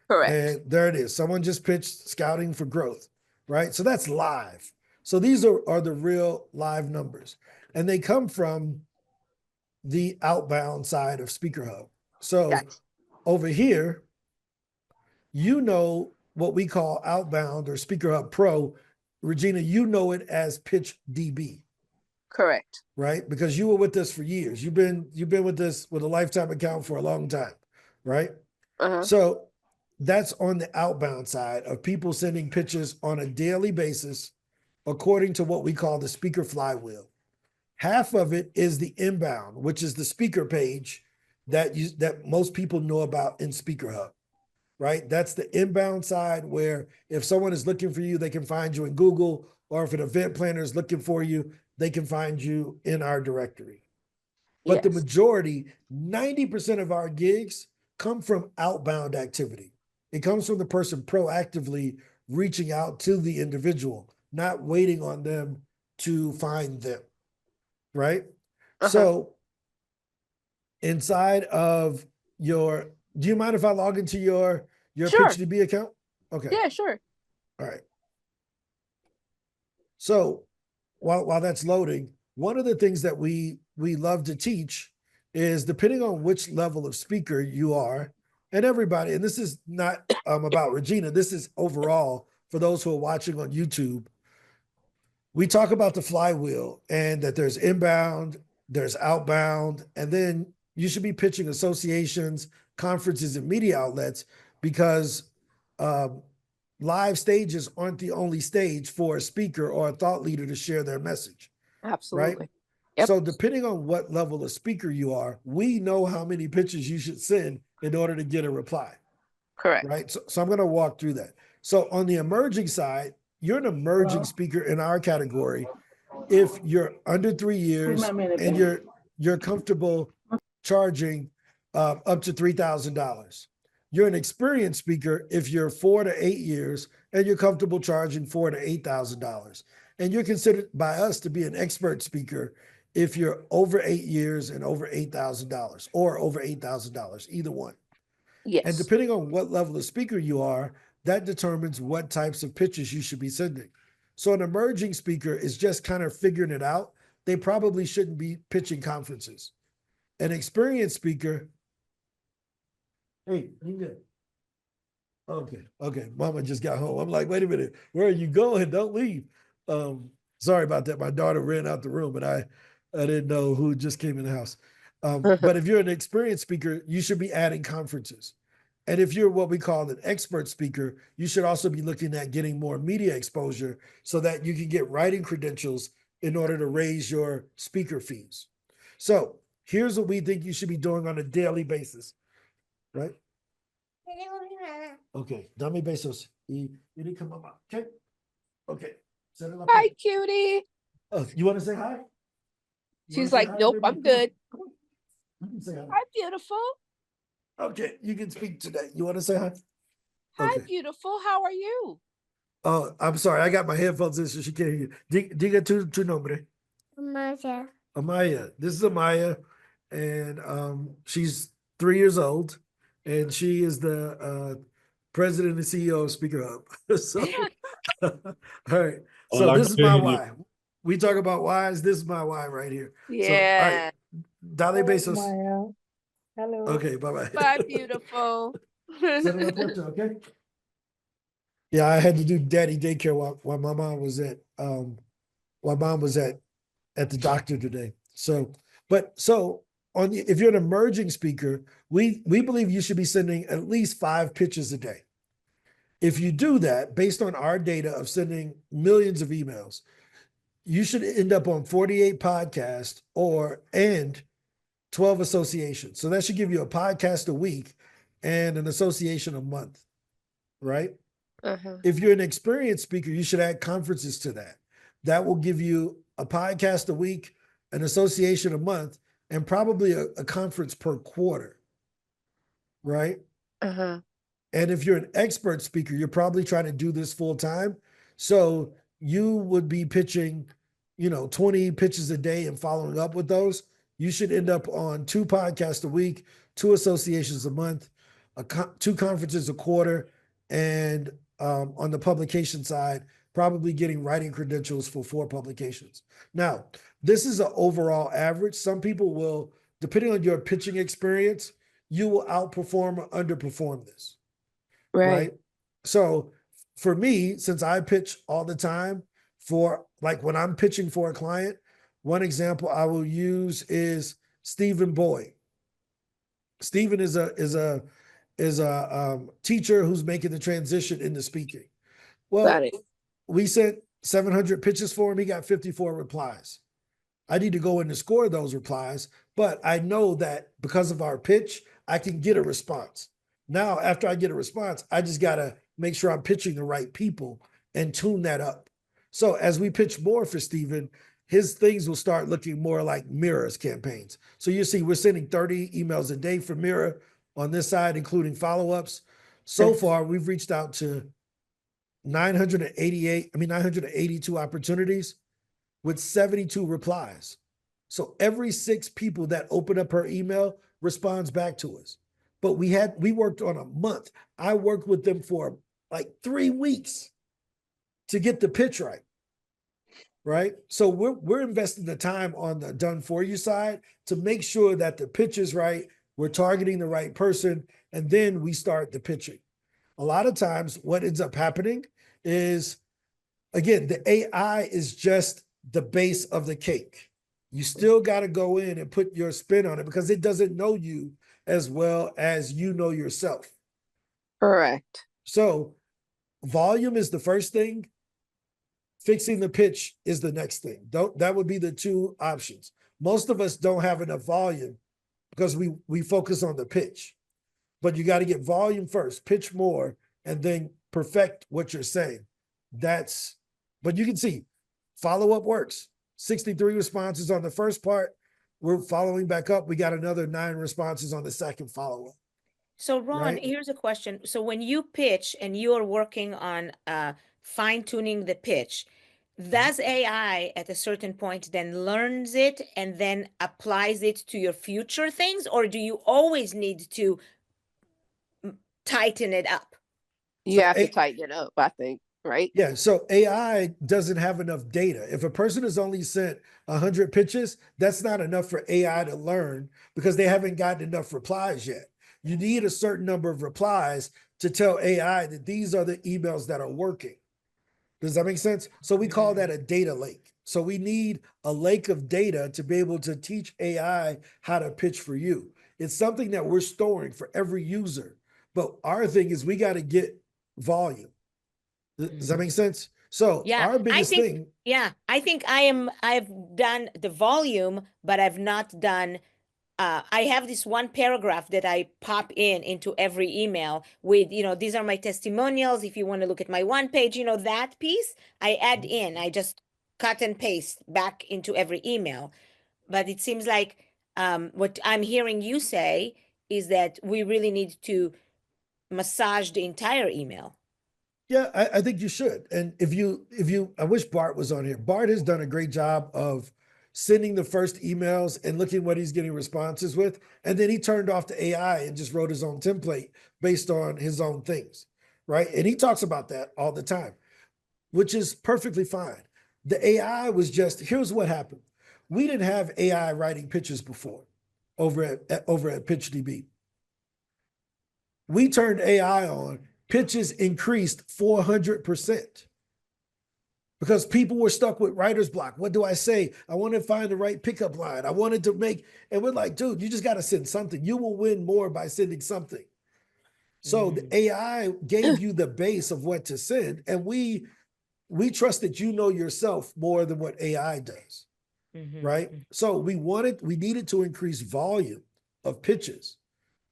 Correct. And there it is. Someone just pitched scouting for growth, right? So that's live. So these are the real live numbers. And they come from the outbound side of SpeakerHub. So Gotcha. over here, you know what we call outbound or SpeakerHub Pro. Regina, you know it as PitchDB. Correct. Right? Because you were with us for years. You've been with us with a lifetime account for a long time, right? Uh-huh. So that's on the outbound side of people sending pitches on a daily basis according to what we call the speaker flywheel. Half of it is the inbound, which is the speaker page that most people know about in SpeakerHub, right? That's the inbound side where if someone is looking for you, they can find you in Google, or if an event planner is looking for you, they can find you in our directory. But the Yes. majority, 90% of our gigs come from outbound activity. It comes from the person proactively reaching out to the individual, not waiting on them to find them, right? Uh-huh. So inside of your, do you mind if I log into your Sure. PitchDB account? Okay. Yeah, sure. All right. So while that's loading, one of the things that we love to teach is, depending on which level of speaker you are, and everybody, and this is not about Regina, this is overall for those who are watching on YouTube. We talk about the flywheel and that there's inbound, there's outbound, and then you should be pitching associations, conferences, and media outlets, because live stages aren't the only stage for a speaker or a thought leader to share their message. Absolutely. Right? Yep. So depending on what level of speaker you are, we know how many pitches you should send in order to get a reply. Correct. Right? So I'm going to walk through that. So on the emerging side, you're an emerging speaker in our category if you're under 3 years and you're comfortable charging up to $3,000. You're an experienced speaker if you're 4 to 8 years and you're comfortable charging $4,000 to $8,000. And you're considered by us to be an expert speaker if you're over 8 years and over $8,000, or over $8,000, either one. Yes. And depending on what level of speaker you are, that determines what types of pitches you should be sending. So an emerging speaker is just kind of figuring it out. They probably shouldn't be pitching conferences. An experienced speaker, hey, you good? Okay. Mama just got home. I'm like, wait a minute, where are you going? Don't leave. Sorry about that. My daughter ran out the room and I didn't know who just came in the house. But if you're an experienced speaker, you should be adding conferences. And if you're what we call an expert speaker, you should also be looking at getting more media exposure so that you can get writing credentials in order to raise your speaker fees. So here's what we think you should be doing on a daily basis, right? Okay, dame besos. Y didn't come up. Okay. Okay. Set it up. Hi, cutie. Oh, you want to say hi? She's like, nope, I'm good. You can say hi. Hi, beautiful. Okay, you can speak today. You want to say hi? Hi, Okay. beautiful. How are you? Oh, I'm sorry. I got my headphones in, so she can't hear you. Diga tu nombre. Amaya. Amaya. This is Amaya, and she's 3 years old, and she is the president and CEO of SpeakerHub. So, all right. So this is my why. We talk about whys. This is my why right here. Yeah. So, all right. Dale besos. Maya. Hello. Okay, bye-bye. Bye, beautiful. Set it up with you, okay? Yeah, I had to do daddy daycare while my mom was at the doctor today. So if you're an emerging speaker, we believe you should be sending at least 5 pitches a day. If you do that, based on our data of sending millions of emails, you should end up on 48 podcasts and 12 associations. So that should give you a podcast a week and an association a month, right? Uh-huh. If you're an experienced speaker, you should add conferences to that. That will give you a podcast a week, an association a month, and probably a conference per quarter, right? Uh-huh. And if you're an expert speaker, you're probably trying to do this full time. So you would be pitching, 20 pitches a day and following up with those. You should end up on 2 podcasts a week, 2 associations a month, 2 conferences a quarter, and on the publication side, probably getting writing credentials for 4 publications. Now, this is an overall average. Some people will, depending on your pitching experience, you will outperform or underperform this. Right. So for me, since I pitch all the time, for like when I'm pitching for a client, one example I will use is Stephen Boyd. Stephen is a teacher who's making the transition into speaking. Well, we sent 700 pitches for him. He got 54 replies. I need to go in and score those replies, but I know that because of our pitch, I can get a response. Now, after I get a response, I just got to make sure I'm pitching the right people and tune that up. So as we pitch more for Stephen, his things will start looking more like Mira's campaigns. So you see, we're sending 30 emails a day for Mira on this side, including follow-ups. So far, we've reached out to 982 opportunities with 72 replies. So every 6 people that open up her email responds back to us. But we worked on a month. I worked with them for like 3 weeks to get the pitch right. Right? So we're investing the time on the done for you side to make sure that the pitch is right, we're targeting the right person, and then we start the pitching. A lot of times what ends up happening is, again, the AI is just the base of the cake. You still got to go in and put your spin on it because it doesn't know you as well as you know yourself. Correct. So volume is the first thing. Fixing the pitch is the next thing. That would be the 2 options. Most of us don't have enough volume because we focus on the pitch. But you got to get volume first, pitch more, and then perfect what you're saying. But you can see, follow-up works. 63 responses on the first part. We're following back up. We got another 9 responses on the second follow-up. So Ron, Right. here's a question. So when you pitch and you are working on fine-tuning the pitch, does AI at a certain point then learns it and then applies it to your future things, or do you always need to tighten it up? You So have to tighten it up, I think, right? Yeah, so AI doesn't have enough data. If a person has only sent 100 pitches, that's not enough for AI to learn because they haven't gotten enough replies yet. You need a certain number of replies to tell AI that these are the emails that are working. Does that make sense? So we call that a data lake. So we need a lake of data to be able to teach AI how to pitch for you. It's something that we're storing for every user. But our thing is we got to get volume. Does that make sense? So Yeah, our biggest thing. Yeah, I think I've done the volume, but I've not done I have this one paragraph that I pop into every email with, these are my testimonials. If you want to look at my one page, that piece I add in, I just cut and paste back into every email. But it seems like what I'm hearing you say is that we really need to massage the entire email. Yeah, I think you should. And if you, I wish Bart was on here. Bart has done a great job of sending the first emails and looking what he's getting responses with. And then he turned off the AI and just wrote his own template based on his own things, right? And he talks about that all the time, which is perfectly fine. The AI was just, here's what happened. We didn't have AI writing pitches before over at PitchDB. We turned AI on, pitches increased 400%. Because people were stuck with writer's block. What do I say? I want to find the right pickup line. I wanted to make, and we're like, dude, you just got to send something. You will win more by sending something. So the AI gave you the base of what to send. And we trust that you know yourself more than what AI does, right? So we needed to increase volume of pitches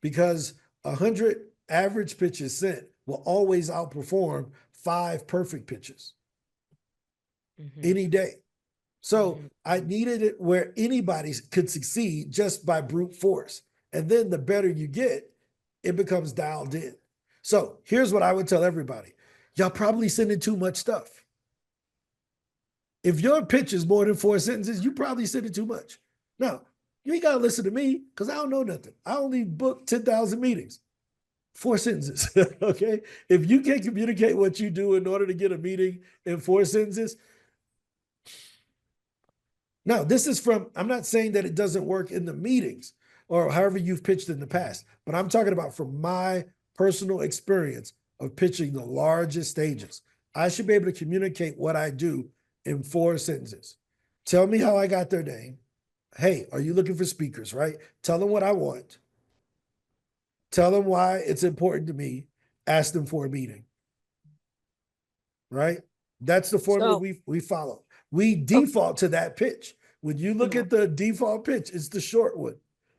because 100 average pitches sent will always outperform 5 perfect pitches. Any day. So I needed it where anybody could succeed just by brute force. And then the better you get, it becomes dialed in. So here's what I would tell everybody. Y'all probably sending too much stuff. If your pitch is more than 4 sentences, you probably sending too much. Now, you ain't got to listen to me because I don't know nothing. I only booked 10,000 meetings. 4 sentences, okay? If you can't communicate what you do in order to get a meeting in 4 sentences, now, this is I'm not saying that it doesn't work in the meetings or however you've pitched in the past, but I'm talking about from my personal experience of pitching the largest stages. I should be able to communicate what I do in 4 sentences. Tell me how I got their name. Hey, are you looking for speakers, right? Tell them what I want. Tell them why it's important to me. Ask them for a meeting, right? That's the formula we follow. We default to that pitch. When you look at the default pitch, it's the short one.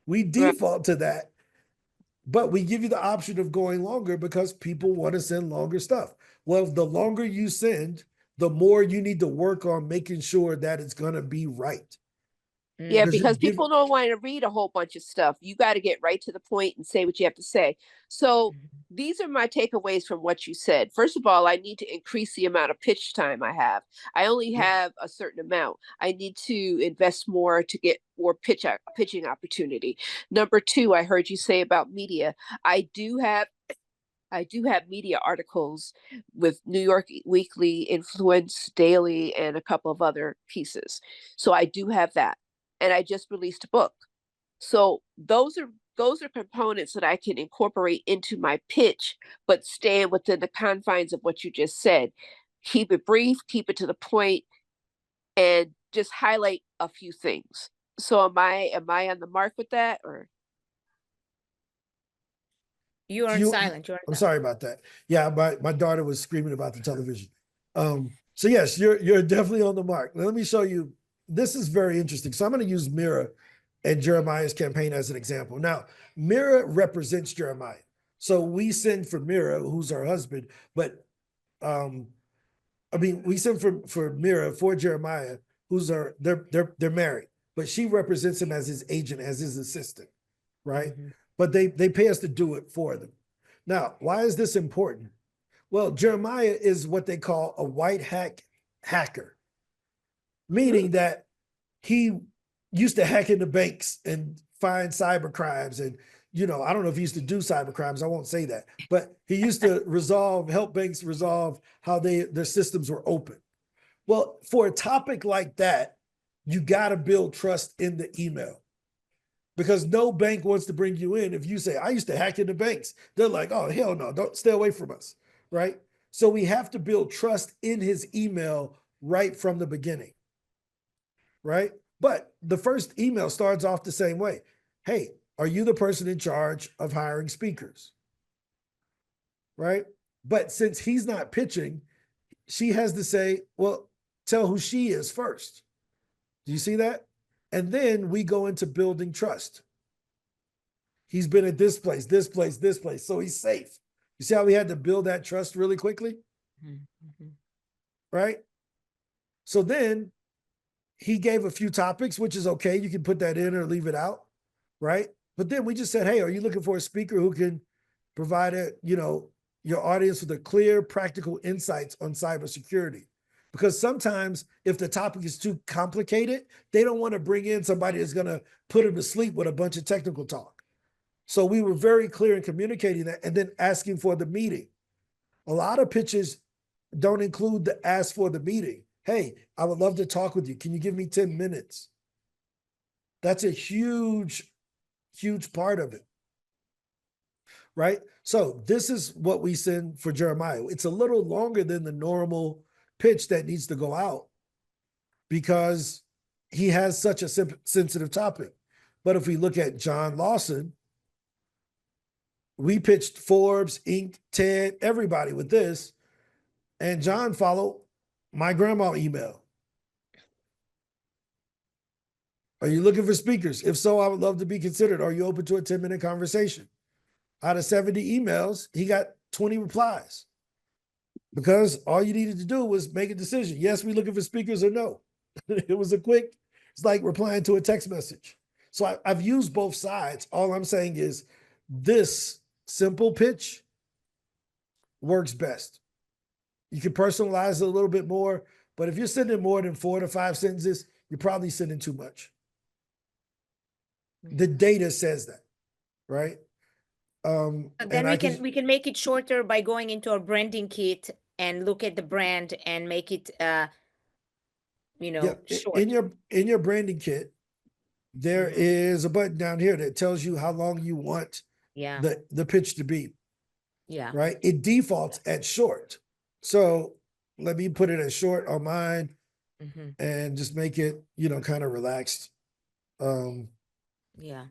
We Right. default to that, but we give you the option of going longer because people want to send longer stuff. Well, the longer you send, the more you need to work on making sure that it's going to be right. Yeah, Because you because give- people don't want to read a whole bunch of stuff. You got to get right to the point and say what you have to say. So these are my takeaways from what you said. First of all, I need to increase the amount of pitch time I have. I only have a certain amount. I need to invest more to get more pitching opportunity. Number two, I heard you say about media. I do have media articles with New York Weekly, Influence Daily, and a couple of other pieces. So I do have that. And I just released a book. So those are components that I can incorporate into my pitch, but staying within the confines of what you just said. Keep it brief, keep it to the point, and just highlight a few things. So am I on the mark with that, or? You are silent. You're I'm sorry about that. Yeah, my daughter was screaming about the television. So yes, you're definitely on the mark. Now, let me show you. This is very interesting. So I'm going to use Mira and Jeremiah's campaign as an example. Now, Mira represents Jeremiah. So we send for Mira, who's our husband, but we send for Mira for Jeremiah, who's they're married, but she represents him as his agent, as his assistant, right? But they pay us to do it for them. Now, why is this important? Well, Jeremiah is what they call a white hat hacker, meaning that he used to hack into banks and find cyber crimes. And, I don't know if he used to do cyber crimes. I won't say that, but he used to help banks resolve how their systems were open. Well, for a topic like that, you got to build trust in the email. Because no bank wants to bring you in if you say, I used to hack into banks. They're like, oh, hell no, don't stay away from us, right? So we have to build trust in his email right from the beginning, right? But the first email starts off the same way. Hey, are you the person in charge of hiring speakers? Right? But since he's not pitching, she has to say, well, tell who she is first. Do you see that? And then we go into building trust. He's been at this place, this place, this place, so he's safe. You see how we had to build that trust really quickly? Right? So then he gave a few topics, which is okay. You can put that in or leave it out, right? But then we just said, hey, are you looking for a speaker who can provide your audience with a clear, practical insights on cybersecurity? Because sometimes if the topic is too complicated, they don't want to bring in somebody that's going to put them to sleep with a bunch of technical talk. So we were very clear in communicating that and then asking for the meeting. A lot of pitches don't include the ask for the meeting. Hey, I would love to talk with you. Can you give me 10 minutes? That's a huge, huge part of it. Right? So this is what we send for Jeremiah. It's a little longer than the normal pitch that needs to go out because he has such a sensitive topic. But if we look at John Lawson, we pitched Forbes, Inc., TED, everybody with this. And John followed my grandma email. Are you looking for speakers? If so, I would love to be considered. Are you open to a 10-minute conversation? Out of 70 emails, he got 20 replies because all you needed to do was make a decision. Yes, we looking for speakers or no. It was it's like replying to a text message. So I've used both sides. All I'm saying is this simple pitch works best. You can personalize it a little bit more, but if you're sending more than 4 to 5 sentences, you're probably sending too much. The data says that, right? Then we can make it shorter by going into our branding kit and look at the brand and make it short. In your branding kit, there is a button down here that tells you how long you want the pitch to be. Yeah. Right? It defaults at short. So let me put it as short on mine and just make it, kind of relaxed. Yeah.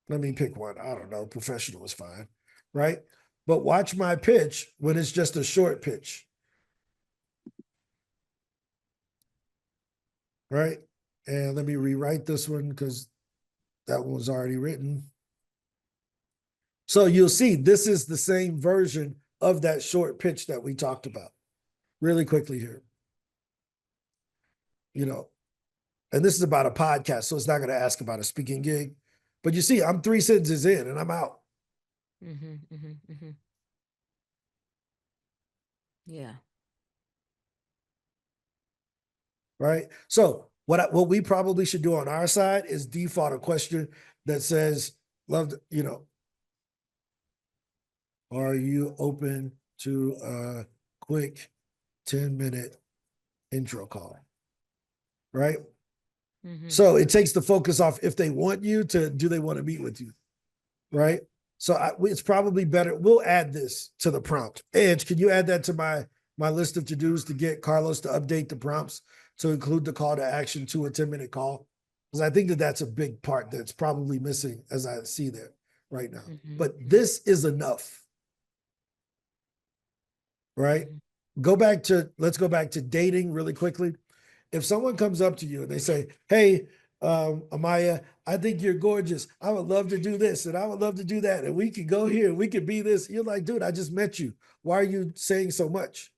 Let me pick one. I don't know. Professional is fine. Right? But watch my pitch when it's just a short pitch. Right? And let me rewrite this one because that one was already written. So you'll see this is the same version of that short pitch that we talked about really quickly here. You know, and this is about a podcast, so it's not going to ask about a speaking gig. But you see, I'm 3 sentences in and I'm out. Yeah. Right. So what we probably should do on our side is default a question that says, are you open to a quick 10-minute intro call? Right. So it takes the focus off if they want you to, do they want to meet with you? Right. So it's probably better. We'll add this to the prompt. Edge, can you add that to my list of to-dos to get Carlos to update the prompts to include the call to action to a 10-minute call? Because I think that's a big part that's probably missing as I see there right now. But this is enough. Right? Let's go back to dating really quickly. If someone comes up to you and they say, hey, Amaya, I think you're gorgeous. I would love to do this and I would love to do that. And we could go here and we could be this. You're like, dude, I just met you. Why are you saying so much?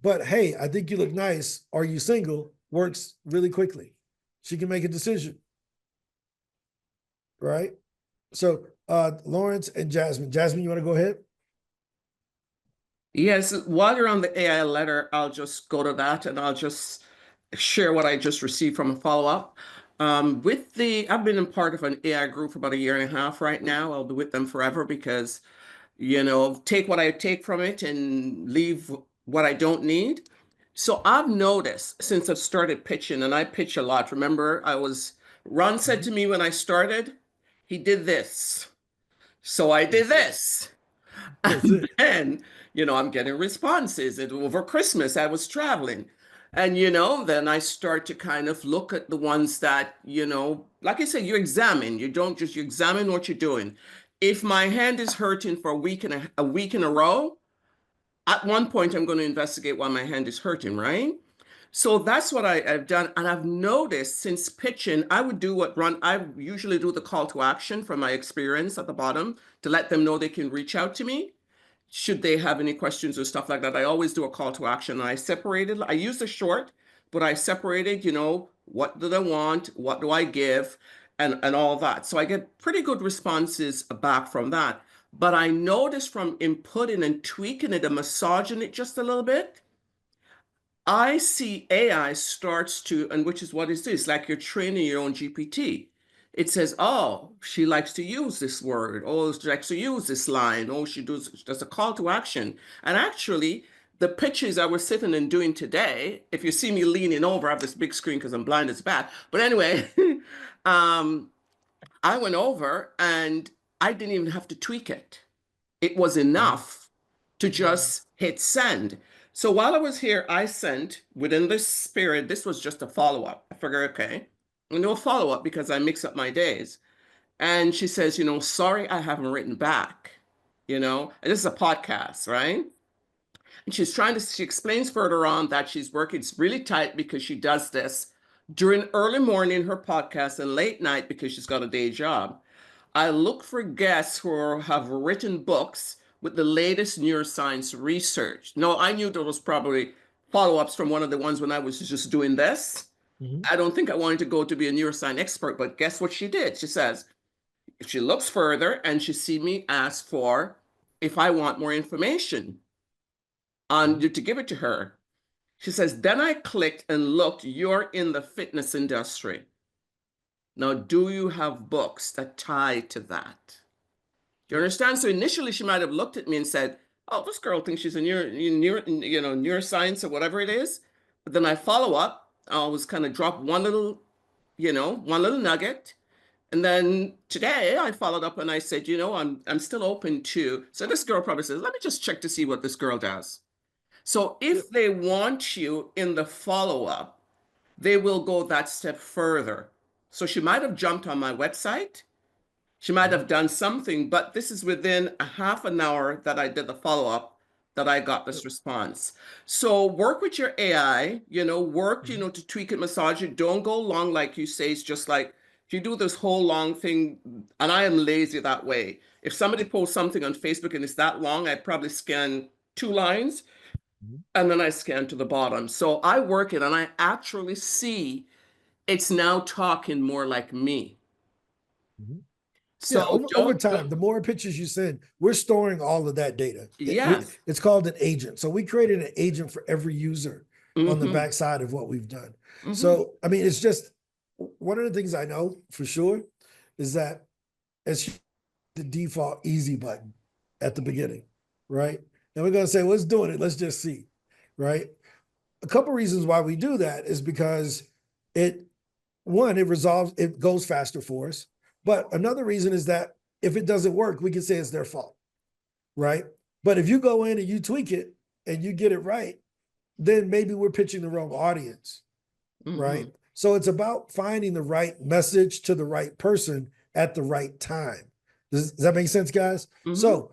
But hey, I think you look nice. Are you single? Works really quickly. She can make a decision. Right? So Lawrence and Jasmine. Jasmine, you want to go ahead? Yes, while you're on the AI letter, I'll just go to that and I'll just share what I just received from a follow-up. I've been in part of an AI group for about 1.5 years right now. I'll be with them forever because, take what I take from it and leave what I don't need. So I've noticed since I've started pitching, and I pitch a lot. Remember, Ron said to me when I started, he did this. So I did this. And then, I'm getting responses. And over Christmas, I was traveling. And, then I start to kind of look at the ones that, like I said, you examine. You examine what you're doing. If my hand is hurting for a week in a row, at one point I'm going to investigate why my hand is hurting, right? So that's what I've done. And I've noticed since pitching, I usually do the call to action from my experience at the bottom to let them know they can reach out to me should they have any questions or stuff like that. I always do a call to action. And I use the short, but I separated, what do they want? What do I give? And all that. So I get pretty good responses back from that. But I noticed from inputting and tweaking it and massaging it just a little bit, I see AI starts to, and which is what it is, like you're training your own GPT. It says, oh, she likes to use this word. Oh, she likes to use this line. Oh, she does a call to action. And actually, the pitches I was sitting and doing today, if you see me leaning over, I have this big screen because I'm blind as a bat. But anyway, I went over and I didn't even have to tweak it. It was enough to just hit send. So while I was here, I sent within this spirit, this was just a follow-up. I figured, okay, no follow-up because I mix up my days. And she says, sorry, I haven't written back, and this is a podcast, right? And she explains further on that she's working really tight because she does this during early morning, her podcast, and late night because she's got a day job. I look for guests who have written books with the latest neuroscience research. No, I knew there was probably follow-ups from one of the ones when I was just doing this. I don't think I wanted to go to be a neuroscience expert, but guess what she did? She says, if she looks further and she see me ask for if I want more information on to give it to her. She says, then I clicked and looked, you're in the fitness industry. Now, do you have books that tie to that? Do you understand? So initially she might have looked at me and said, oh, this girl thinks she's a neuroscience or whatever it is. But then I follow up. I always kind of drop one little nugget. And then today I followed up and I said, I'm still open to. So this girl probably says, let me just check to see what this girl does. So if they want you in the follow-up, they will go that step further. So she might have jumped on my website. She might have done something, but this is within a half an hour that I did the follow-up that I got this response. So work with your AI, work, to tweak it, massage it. Don't go long, like you say. It's just like, if you do this whole long thing, and I am lazy that way. If somebody posts something on Facebook and it's that long, I probably scan 2 lines and then I scan to the bottom. So I work it and I actually see it's now talking more like me. So Yeah, over time, the more pictures you send, we're storing all of that data. Yes. It's called an agent. So we created an agent for every user on the Mhm. backside of what we've done. Mhm. So, I mean, it's just one of the things I know for sure is that as the default easy button at the beginning, right? And we're going to say, let's do it. Let's just see, right? A couple reasons why we do that is because it goes faster for us. But another reason is that if it doesn't work, we can say it's their fault, right? But if you go in and you tweak it and you get it right, then maybe we're pitching the wrong audience, right? Mhm. So it's about finding the right message to the right person at the right time. Does that make sense, guys? Mhm. So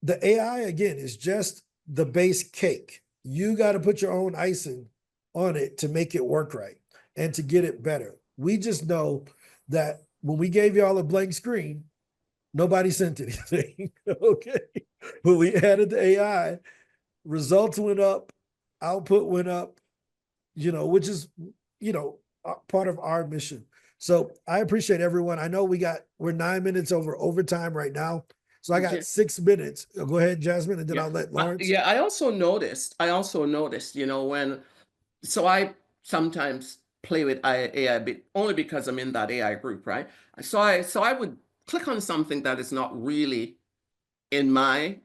the AI, again, is just the base cake. You got to put your own icing on it to make it work right and to get it better. We just know that when we gave y'all a blank screen, nobody sent anything. Okay. When we added the AI, results went up, output went up, which is, part of our mission. So I appreciate everyone. I know we're 9 minutes over overtime right now. So I got Yeah. 6 minutes. Go ahead, Jasmine, and then I'll let Lawrence. Yeah, I also noticed, so I sometimes play with AI a bit only because I'm in that AI group, right? So I would click on something that is not really in my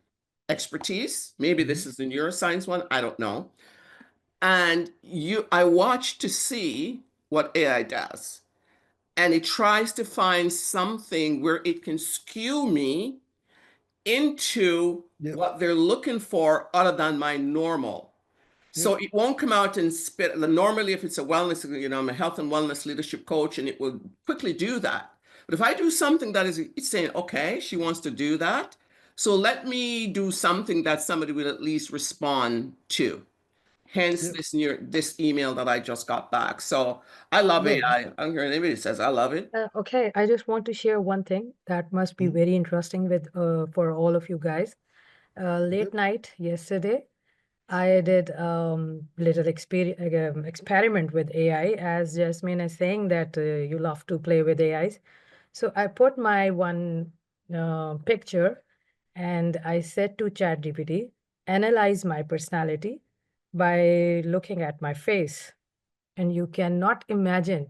expertise. Maybe this is the neuroscience one, I don't know. And I watch to see what AI does. And it tries to find something where it can skew me into Yep. what they're looking for other than my normal. So it won't come out and spit. Normally, if it's a wellness, I'm a health and wellness leadership coach, and it will quickly do that. But if I do something that it's saying, okay, she wants to do that, so let me do something that somebody will at least respond to. Hence Yep. this email that I just got back. So I love No. AI. I don't care what anybody says. I love it. Okay, I just want to share one thing that must be very interesting for all of you guys. Late night yesterday, I did little experiment with AI, as Jasmine is saying that you love to play with AIs. So I put my one picture and I said to ChatGPT, analyze my personality by looking at my face. And you cannot imagine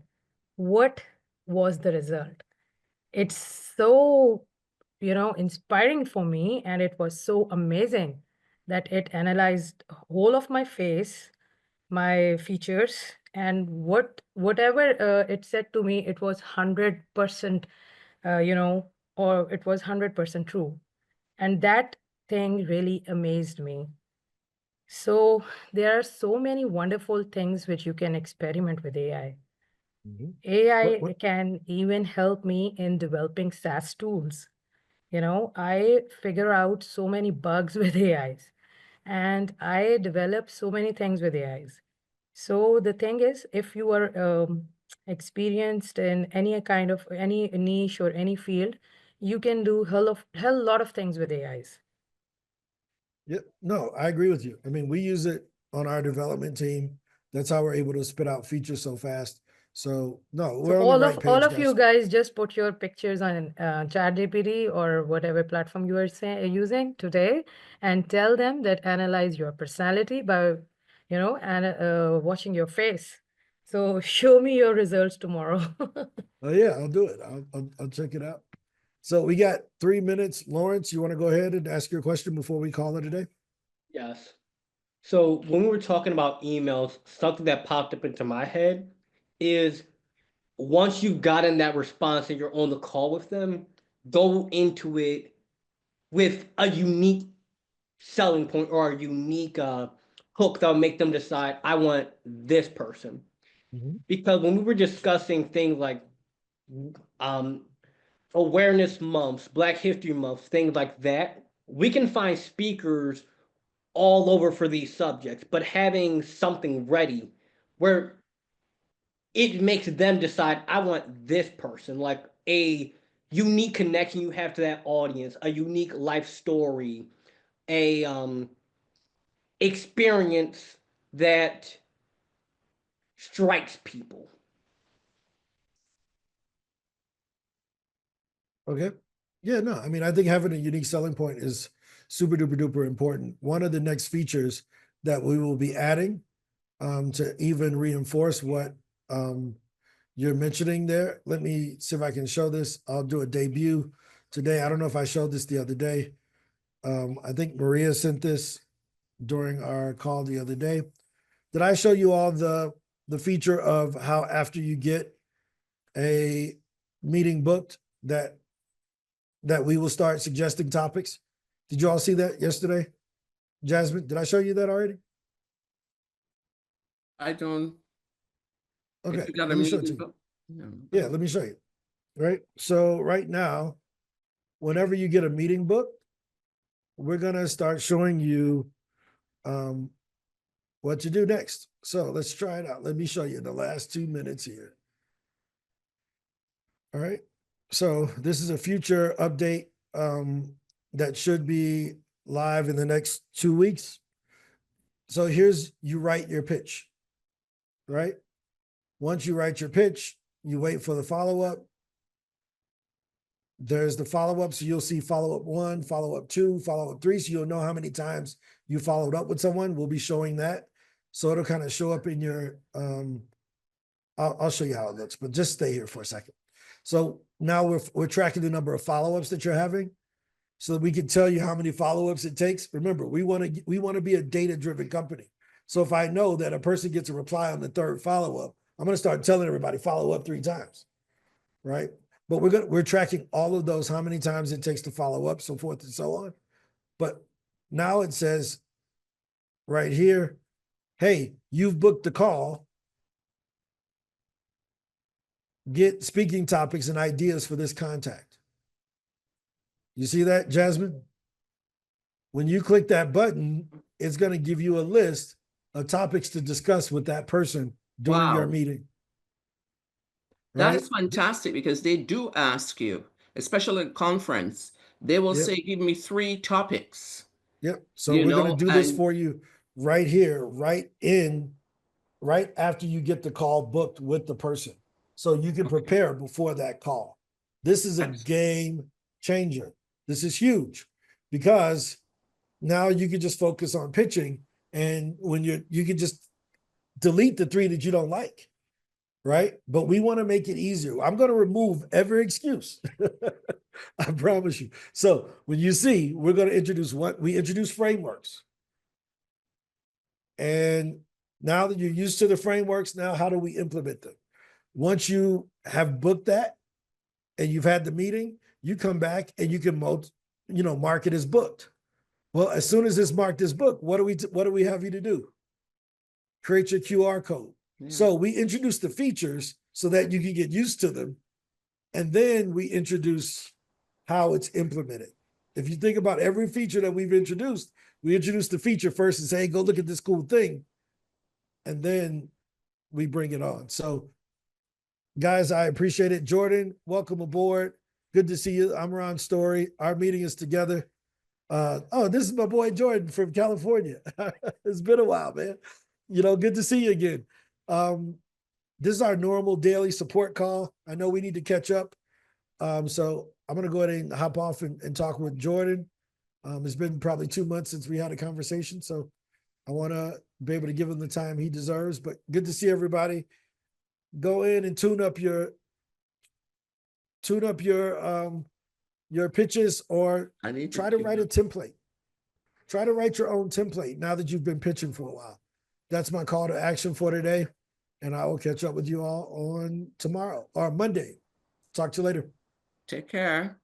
what was the result. It's so, inspiring for me, and it was so amazing that it analyzed whole of my face, my features, and whatever it said to me, it was 100%, or it was 100% true. And that thing really amazed me. So there are so many wonderful things which you can experiment with AI. AI can even help me in developing SaaS tools. I figure out so many bugs with AIs, and I develop so many things with AIs. So the thing is, if you are experienced in any niche or any field, you can do hell lot of things with AIs. Yep. No, I agree with you. I mean, we use it on our development team. That's how we're able to spit out features so fast. So no, we're So on the right page, all of guys. you guys just put your pictures on ChatGPT or whatever platform you are using today, and tell them that analyze your personality by, watching your face. So show me your results tomorrow. Oh yeah, I'll do it. I'll check it out. So we got 3 minutes. Lawrence, you want to go ahead and ask your question before we call it a day? Yes. So when we were talking about emails, something that popped up into my head is once you've gotten that response and you're on the call with them, go into it with a unique selling point or a unique hook that'll make them decide, I want this person. Because when we were discussing things like awareness months, Black History Month, things like that, we can find speakers all over for these subjects, but having something ready where it makes them decide, I want this person, like a unique connection you have to that audience, a unique life story, a experience that strikes people. Okay. Yeah, no, I mean, I think having a unique selling point is super duper duper important. One of the next features that we will be adding to even reinforce what you're mentioning there. Let me see if I can show this. I'll do a debut today. I don't know if I showed this the other day. I think Maria sent this during our call the other day. Did I show you all the feature of how after you get a meeting booked that we will start suggesting topics? Did you all see that yesterday? Jasmine, did I show you that already? I don't. If Okay, you got a let me show it meeting to you. book- No. Yeah, let me show you. Right. So right now, whenever you get a meeting booked, we're gonna start showing you what to do next. So let's try it out. Let me show you the last 2 minutes here. All right. So this is a future update that should be live in the next 2 weeks. So here's, you write your pitch, right? Once you write your pitch, you wait for the follow-up. There's the follow-up, so you'll see follow-up 1, follow-up 2, follow-up 3, so you'll know how many times you followed up with someone. We'll be showing that. So it'll kind of show up in your, I'll show you how it looks, but just stay here for a second. So now we're tracking the number of follow-ups that you're having so that we can tell you how many follow-ups it takes. Remember, we want to be a data-driven company. So if I know that a person gets a reply on the 3rd follow-up, I'm going to start telling everybody follow up 3 times, right? But we're tracking all of those, how many times it takes to follow up, so forth and so on. But now it says right here, hey, you've booked the call. Get speaking topics and ideas for this contact. You see that, Jasmine? When you click that button, it's going to give you a list of topics to discuss with that person during your Wow. meeting. That Right? is fantastic because they do ask you, especially at conference, they will Yep. say, give me 3 topics. Yep. So You we're going to know, do this and- for you right here, right after you get the call booked with the person. So you can prepare before that call. This is a Excellent. game changer. This is huge because now you can just focus on pitching, and when you can just delete the 3 that you don't like, right? But we want to make it easier. I'm going to remove every excuse. I promise you. So when you see, we're going to introduce we introduce frameworks. And now that you're used to the frameworks, now how do we implement them? Once you have booked that and you've had the meeting, you come back and you can mark it as booked. Well, as soon as it's marked as booked, what do we have you to do? Create your QR code. Yeah. So we introduce the features so that you can get used to them. And then we introduce how it's implemented. If you think about every feature that we've introduced, we introduce the feature first and say, hey, go look at this cool thing. And then we bring it on. So guys, I appreciate it. Jordan, welcome aboard. Good to see you. I'm Ron Story. Our meeting is together. This is my boy Jordan from California. It's been a while, man. Good to see you again. This is our normal daily support call. I know we need to catch up. So I'm going to go ahead and hop off and talk with Jordan. It's been probably 2 months since we had a conversation. So I want to be able to give him the time he deserves, but good to see everybody. Go in and tune up your pitches, or try to write a template. Try to write your own template now that you've been pitching for a while. That's my call to action for today. And I will catch up with you all on tomorrow or Monday. Talk to you later. Take care.